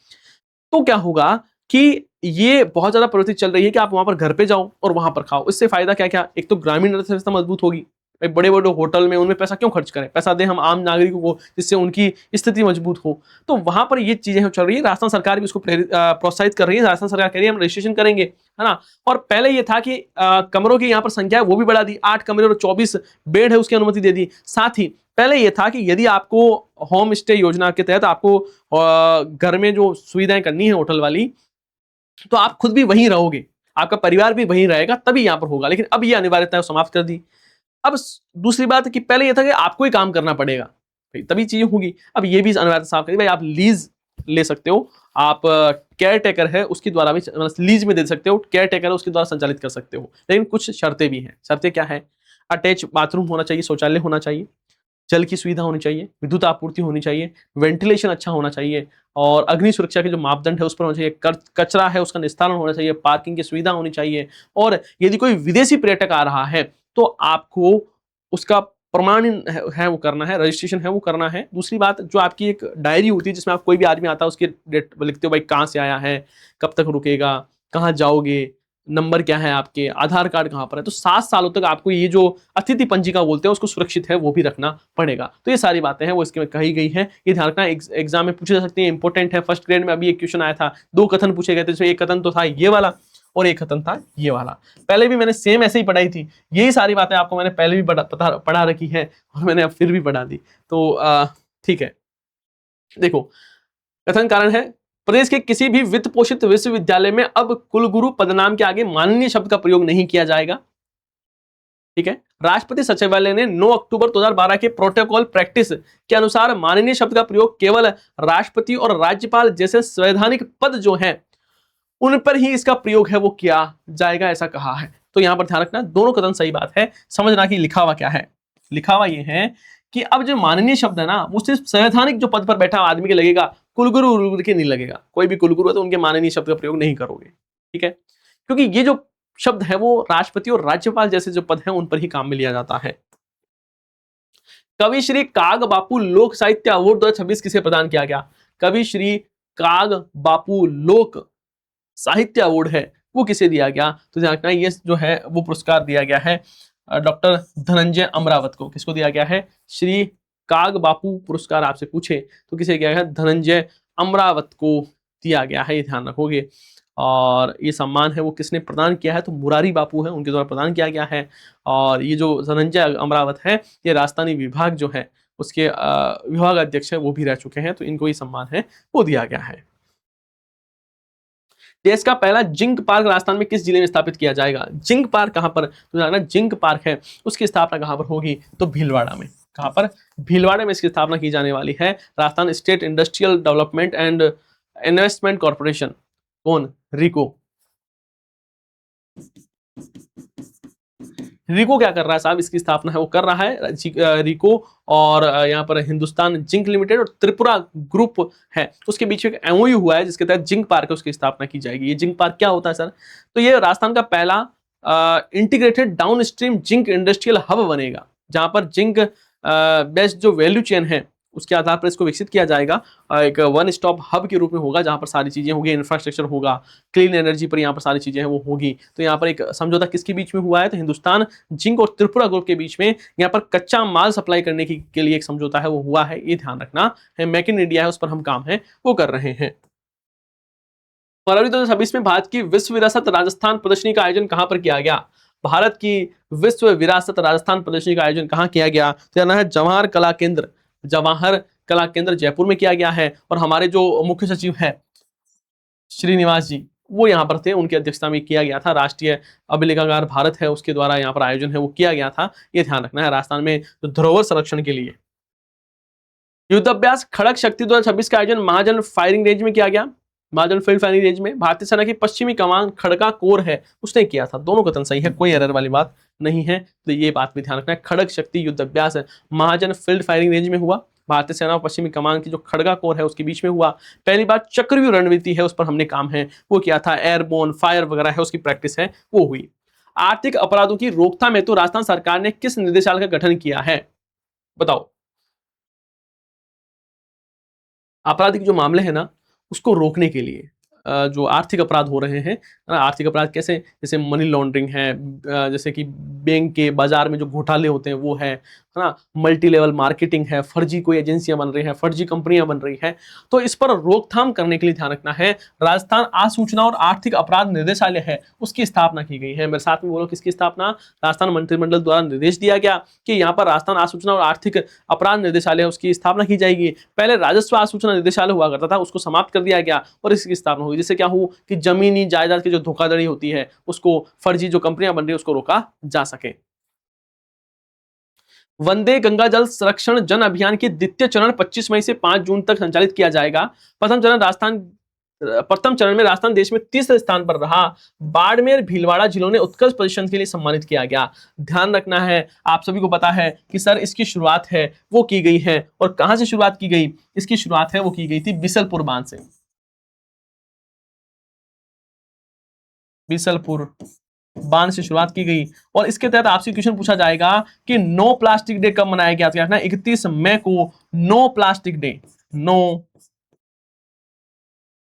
तो क्या होगा कि ये बहुत ज्यादा प्रवृत्ति चल रही है कि आप वहां पर घर पे जाओ और वहां पर खाओ। इससे फायदा क्या क्या? एक तो ग्रामीण अर्थव्यवस्था मजबूत होगी। बड़े बड़े होटल में उनमें पैसा क्यों खर्च करें, पैसा दें हम आम नागरिकों को, जिससे उनकी स्थिति मजबूत हो। तो वहां पर ये चीजें चल रही है। राजस्थान सरकार भी उसको प्रोत्साहित कर रही है। राजस्थान सरकार कह रही है हम रजिस्ट्रेशन करेंगे, है ना। और पहले ये था कि कमरों की यहाँ पर संख्या है वो भी बढ़ा दी, 8 कमरे और 24 बेड है उसकी अनुमति दे दी। साथ ही पहले ये था कि यदि आपको होम स्टे योजना के तहत आपको घर में जो सुविधाएं करनी है होटल वाली, तो आप खुद भी वहीं रहोगे, आपका परिवार भी वहीं रहेगा, तभी यहां पर होगा। लेकिन अब ये अनिवार्यता समाप्त कर दी। अब दूसरी बात है कि पहले यह था कि आपको ही काम करना पड़ेगा तभी चीजें होगी। अब ये भी अनिवार्यता साफ कर दी, भाई आप लीज ले सकते हो, आप केयर टेकर है उसके द्वारा भी लीज में दे सकते हो, केयर टेकर है उसके द्वारा संचालित कर सकते हो। लेकिन कुछ शर्तें भी हैं। शर्तें क्या है? अटैच बाथरूम होना चाहिए, शौचालय होना चाहिए, जल की सुविधा होनी चाहिए, विद्युत आपूर्ति होनी चाहिए, वेंटिलेशन अच्छा होना चाहिए, और अग्नि सुरक्षा के जो मापदंड है उस पर होना चाहिए, कचरा है उसका निस्तारण होना चाहिए, पार्किंग की सुविधा होनी चाहिए। और यदि कोई विदेशी पर्यटक आ रहा है तो आपको उसका प्रमाण है वो करना है, रजिस्ट्रेशन है वो करना है। दूसरी बात, जो आपकी एक डायरी होती है जिसमें आप कोई भी आदमी आता है उसके डेट लिखते हो, भाई कहाँ से आया है, कब तक रुकेगा, कहाँ जाओगे, नंबर क्या है आपके, आधार कार्ड कहाँ पर है। तो 7 सालों तक आपको ये जो अतिथि पंजिका बोलते हैं उसको सुरक्षित है वो भी रखना पड़ेगा। तो ये सारी बातें हैं वो इसके में कही गई हैं। ये ध्यान रखना, एग्जाम में पूछे जा सकते हैं, इंपॉर्टेंट है। फर्स्ट ग्रेड में अभी एक क्वेश्चन आया था, 2 कथन पूछे गए थे, जिसमें एक कथन तो था ये वाला और एक खत्म था ये वाला। पहले भी मैंने सेम ऐसे ही पढ़ाई थी, यही सारी बातें आपको मैंने पहले भी पढ़ा रखी है और मैंने अब फिर भी पढ़ा दी। तो ठीक है, देखो कथन कारण है, प्रदेश के किसी भी वित्त पोषित विश्वविद्यालय में अब कुलगुरु पदनाम के आगे माननीय शब्द का प्रयोग नहीं किया जाएगा। ठीक है, राष्ट्रपति सचिवालय ने 9 अक्टूबर 2012 के प्रोटोकॉल प्रैक्टिस के अनुसार माननीय शब्द का प्रयोग केवल राष्ट्रपति और राज्यपाल जैसे संवैधानिक पद जो हैं उन पर ही इसका प्रयोग है वो किया जाएगा, ऐसा कहा है। तो यहां पर ध्यान रखना, दोनों कथन सही बात है। समझना कि लिखा हुआ क्या है। लिखा हुआ ये है कि अब जो माननीय शब्द है ना वो सिर्फ संवैधानिक जो पद पर बैठा आदमी के लगेगा, कुलगुरु के नहीं लगेगा। कोई भी कुलगुरु है तो उनके माननीय शब्द का प्रयोग नहीं करोगे, ठीक है, क्योंकि ये जो शब्द है वो राष्ट्रपति और राज्यपाल जैसे जो पद है उन पर ही काम में लिया जाता है। कवि श्री काग बापू लोक साहित्य अवार्ड 2026 किसे प्रदान किया गया? कवि श्री काग बापू लोक साहित्य अवार्ड है वो किसे दिया गया? तो ध्यान रखना, ये जो है वो पुरस्कार दिया गया है डॉक्टर धनंजय अमरावत को। किसको दिया गया है? श्री काग बापू पुरस्कार आपसे पूछे तो किसे दिया गया? धनंजय अमरावत को दिया गया है, ये ध्यान रखोगे। और ये सम्मान है वो किसने प्रदान किया है? तो मुरारी बापू है, उनके द्वारा प्रदान किया गया है। और ये जो धनंजय अमरावत है ये राजस्थानी विभाग जो है उसके विभाग अध्यक्ष है वो भी रह चुके हैं, तो इनको ये सम्मान है वो दिया गया है। देश का पहला जिंक पार्क राजस्थान में किस जिले में स्थापित किया जाएगा? जिंक पार्क कहां पर? तो जानना, जिंक पार्क है उसकी स्थापना कहां पर होगी? तो भीलवाड़ा में। कहां पर? भीलवाड़ा में इसकी स्थापना की जाने वाली है। Rajasthan state industrial development and investment corporation, कौन? रिको। रिको क्या कर रहा है साहब? इसकी स्थापना है वो कर रहा है रिको, और यहाँ पर हिंदुस्तान जिंक लिमिटेड और त्रिपुरा ग्रुप है उसके बीच में एक एमओयू हुआ है जिसके तहत जिंक पार्क है उसकी स्थापना की जाएगी। ये जिंक पार्क क्या होता है सर? तो ये राजस्थान का पहला integrated down stream zinc industrial hub बनेगा, जहां पर जिंक बेस्ड जो वैल्यू चेन है उसके आधार पर इसको विकसित किया जाएगा। एक वन स्टॉप हब के रूप में होगा जहां पर सारी चीजें होगी, इंफ्रास्ट्रक्चर होगा, क्लीन एनर्जी पर यहाँ पर सारी चीजें हैं वो होगी। तो यहाँ पर एक समझौता किसके बीच में हुआ है? तो हिंदुस्तान जिंक और त्रिपुरा ग्रुप के बीच में यहाँ पर कच्चा माल सप्लाई करने के लिए एक समझौता है वो हुआ है, ये ध्यान रखना है। मेक इन इंडिया है उस पर हम काम है वो कर रहे हैं। फरवरी 2026 में भारत की विश्व विरासत राजस्थान प्रदर्शनी का आयोजन कहां पर किया गया? भारत की विश्व विरासत राजस्थान प्रदर्शनी का आयोजन कहां किया गया? तो जाना है जवाहर कला केंद्र, जवाहर कला केंद्र जयपुर में किया गया है। और हमारे जो मुख्य सचिव हैं श्रीनिवास जी, वो यहाँ पर थे, उनकी अध्यक्षता में किया गया था। राष्ट्रीय अभिलेखागार भारत है उसके द्वारा यहाँ पर आयोजन है वो किया गया था। ये ध्यान रखना है राजस्थान में धरोहर संरक्षण के लिए। युद्धाभ्यास खड़क शक्ति 2026 का आयोजन महाजन फायरिंग रेंज में किया गया। महाजन फील्ड फायरिंग रेंज में भारतीय सेना की पश्चिमी कमान खड़का कोर है उसने किया था। दोनों कथन सही है, कोई एरर वाली बात नहीं है, तो ये बात भी ध्यान रखना है। खड़क शक्ति युद्धाभ्यास है महाजन फील्ड फायरिंग रेंज में हुआ। भारतीय सेना और पश्चिमी कमान की जो खड़गा कोर है उसके बीच में हुआ। पहली बार चक्रव्यूह रणनीति है उस पर हमने काम है वो किया था। एयरबोर्न फायर वगैरह है उसकी प्रैक्टिस है वो हुई। आर्थिक अपराधों की रोकथाम हेतु राजस्थान सरकार ने किस निदेशालय का गठन किया है, बताओ। आपराधिक जो मामले हैं ना उसको रोकने के लिए जो आर्थिक अपराध हो रहे हैं, आर्थिक अपराध कैसे, जैसे मनी लॉन्ड्रिंग है, जैसे कि बैंक के बाजार में जो घोटाले होते हैं वो है ना, मल्टी लेवल मार्केटिंग है, फर्जी कोई एजेंसियां बन रही हैं, फर्जी कंपनियां बन रही हैं, तो इस पर रोकथाम करने के लिए ध्यान रखना है। राजस्थान आसूचना और आर्थिक अपराध निदेशालय है उसकी स्थापना की गई है। मेरे साथ में बोलो किसकी स्थापना, राजस्थान मंत्रिमंडल द्वारा निर्देश दिया गया कि यहाँ पर राजस्थान आसूचना और आर्थिक अपराध निदेशालय उसकी स्थापना की जाएगी। पहले राजस्व आसूचना निदेशालय हुआ करता था उसको समाप्त कर दिया गया और इसकी स्थापना हुई, जिससे क्या हो कि जमीनी जायदाद की जो धोखाधड़ी होती है उसको, फर्जी जो कंपनियां बन रही है उसको रोका जा सके। वंदे गंगा जल संरक्षण जन अभियान के द्वितीय चरण 25 मई से 5 जून तक संचालित किया जाएगा। प्रथम चरण में राजस्थान देश में तीसरे स्थान पर रहा। बाड़मेर भीलवाड़ा जिलों ने उत्कृष्ट प्रदर्शन के लिए सम्मानित किया गया। ध्यान रखना है, आप सभी को पता है कि सर इसकी शुरुआत है वो की गई है, और कहां से शुरुआत की गई, इसकी शुरुआत है वो की गई थी बिसलपुर बांध से। बिसलपुर बांध से शुरुआत की गई, और इसके तहत आपसे क्वेश्चन पूछा जाएगा कि नो प्लास्टिक डे कब मनाया गया, तो 31 मई को no plastic day, no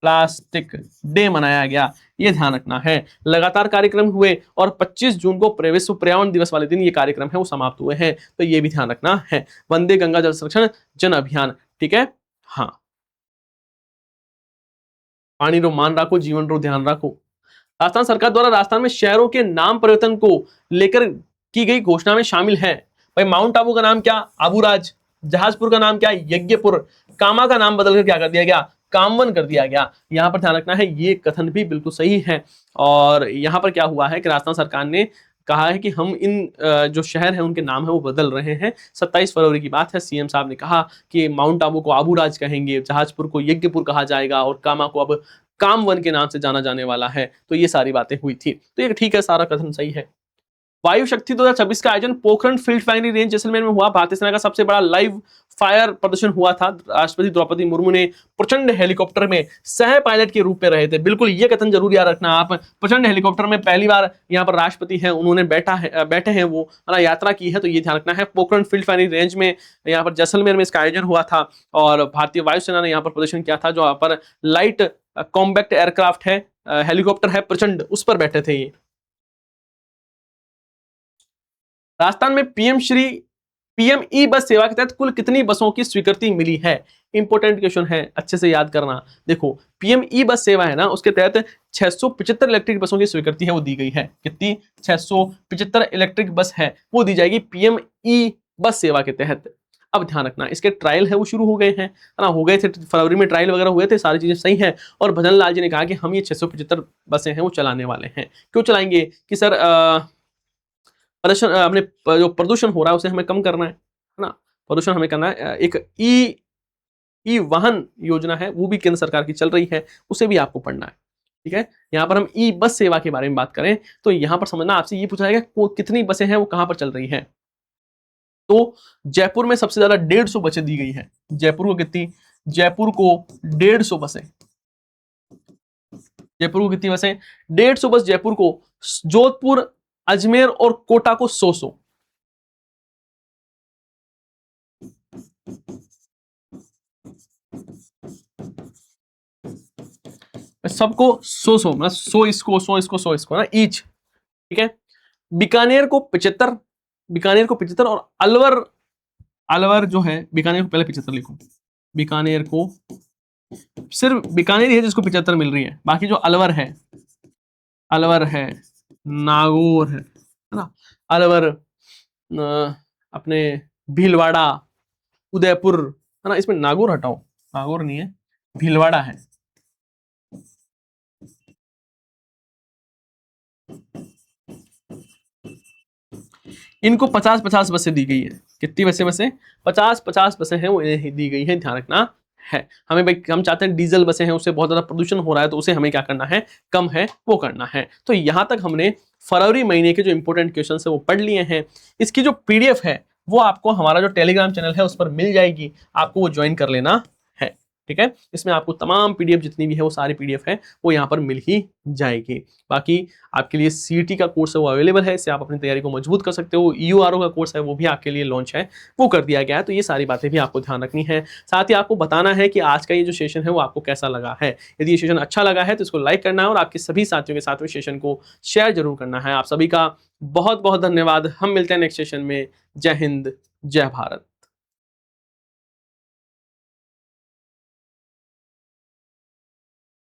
plastic day मनाया गया। ये ध्यान रखना है। लगातार कार्यक्रम हुए और 25 जून को विश्व पर्यावरण दिवस वाले दिन ये कार्यक्रम है वो समाप्त हुए हैं, तो ये भी ध्यान रखना है। वंदे गंगा जल संरक्षण जन अभियान, ठीक है। हाँ, पानी रो मान रखो, जीवन रो ध्यान रखो। राजस्थान सरकार द्वारा राजस्थान में शहरों के नाम परिवर्तन को लेकर की गई घोषणा में शामिल है। भाई माउंट आबू का नाम क्या, आबूराज। जहाजपुर का नाम क्या, यज्ञपुर। कामा का नाम बदलकर क्या कर दिया गया, कामवन कर दिया गया। यहां पर ध्यान रखना है, ये कथन भी बिल्कुल सही है। और यहां पर क्या हुआ है कि राजस्थान सरकार ने कहा है कि हम इन जो शहर हैं उनके नाम है वो बदल रहे हैं। 27 फरवरी की बात है, सीएम साहब ने कहा कि माउंट आबू को आबूराज कहेंगे, जहाजपुर को यज्ञपुर कहा जाएगा, और कामा को अब कामवन के नाम से जाना जाने वाला है। तो ये सारी बातें हुई थी, तो ये ठीक है, सारा कथन सही है। वायु शक्ति 2026 का आयोजन Pokhran field firing range Jaisalmer में हुआ। भारतीय सेना का सबसे बड़ा लाइव फायर प्रदर्शन हुआ था। राष्ट्रपति द्रौपदी मुर्मू ने प्रचंड हेलीकॉप्टर में सह पायलट के रूप में रहे थे। बिल्कुल ये कथन जरूर याद रखना आप, प्रचंड हेलीकॉप्टर में पहली बार यहाँ पर राष्ट्रपति हैं, उन्होंने बैठे हैं वो, यात्रा की है, तो ये ध्यान रखना है। पोखरण फील्ड फायरिंग रेंज में यहाँ पर जैसलमेर में इसका आयोजन हुआ था, और भारतीय वायुसेना ने यहाँ पर प्रदर्शन किया था। जो यहाँ पर लाइट कॉम्बैक्ट एयरक्राफ्ट है, हेलीकॉप्टर है प्रचंड, उस पर बैठे थे ये। राजस्थान में पीएम ई बस सेवा के तहत कुल कितनी बसों की स्वीकृति मिली है। इंपोर्टेंट क्वेश्चन है, अच्छे से याद करना। देखो पीएम ई बस सेवा है ना, उसके तहत 675 इलेक्ट्रिक बसों की स्वीकृति है वो दी गई है। कितनी, 675 इलेक्ट्रिक बस है वो दी जाएगी पीएम ई बस सेवा के तहत। अब ध्यान रखना, इसके ट्रायल है वो शुरू हो गए हैं, है ना, हो गए थे फरवरी में, ट्रायल वगैरह हुए थे, सारी चीजें सही है। और भजन लाल जी ने कहा कि हम ये 675 बसें हैं वो चलाने वाले हैं। क्यों चलाएंगे कि सर प्रदूषण, अपने जो प्रदूषण हो रहा है उसे हमें कम करना है ना, प्रदूषण हमें करना है। एक ई वाहन योजना है वो भी केंद्र सरकार की चल रही है, उसे भी आपको पढ़ना है, ठीक है। यहाँ पर हम ई बस सेवा के बारे में बात करें तो यहाँ पर समझना, आपसे ये पूछा जाएगा कितनी बसें हैं वो कहां पर चल रही हैं। तो जयपुर में सबसे ज्यादा 150 बसें दी गई है। जयपुर को कितनी, जयपुर को 150 बसें, जयपुर को कितनी बसें, 150 बस जयपुर को। जोधपुर, अजमेर और कोटा को 100। सबको 100 मतलब 100 इसको, 100 इसको, 100 इसको ना, ईच, ठीक है। बीकानेर को 75, बीकानेर को 75, और अलवर, अलवर जो है, बीकानेर को पहले 75 लिखो। बीकानेर को, सिर्फ बीकानेर ही है जिसको 75 मिल रही है, बाकी जो अलवर है, अलवर है, नागौर है ना, अलवर, अपने भीलवाड़ा, उदयपुर, है ना, इसमें नागौर हटाओ, नागौर नहीं है, भीलवाड़ा है, इनको 50-50 बसें दी गई है। कितनी बसें 50-50 बसें हैं वो इन्हें दी गई है, ध्यान रखना है। हमें भाई हम चाहते हैं डीजल बसें हैं उससे बहुत ज्यादा प्रदूषण हो रहा है, तो उसे हमें क्या करना है, कम है वो करना है। तो यहां तक हमने फरवरी महीने के जो इंपॉर्टेंट क्वेश्चन है वो पढ़ लिए हैं। इसकी जो पीडीएफ है वो आपको हमारा जो टेलीग्राम चैनल है उस पर मिल जाएगी, आपको वो ज्वाइन कर लेना है, ठीक है। इसमें आपको तमाम पीडीएफ जितनी भी है वो सारी पीडीएफ है वो यहाँ पर मिल ही जाएगी। बाकी आपके लिए सीईटी का कोर्स है वो अवेलेबल है, इससे आप अपनी तैयारी को मजबूत कर सकते हो। ईयूआरओ का कोर्स है वो भी आपके लिए लॉन्च है, वो कर दिया गया है। तो ये सारी बातें भी आपको ध्यान रखनी है। साथ ही आपको बताना है कि आज का ये जो सेशन है वो आपको कैसा लगा है। यदि ये सेशन अच्छा लगा है तो इसको लाइक करना है और आपके सभी साथियों के साथ में सेशन को शेयर जरूर करना है। आप सभी का बहुत बहुत धन्यवाद। हम मिलते हैं नेक्स्ट सेशन में। जय हिंद, जय भारत।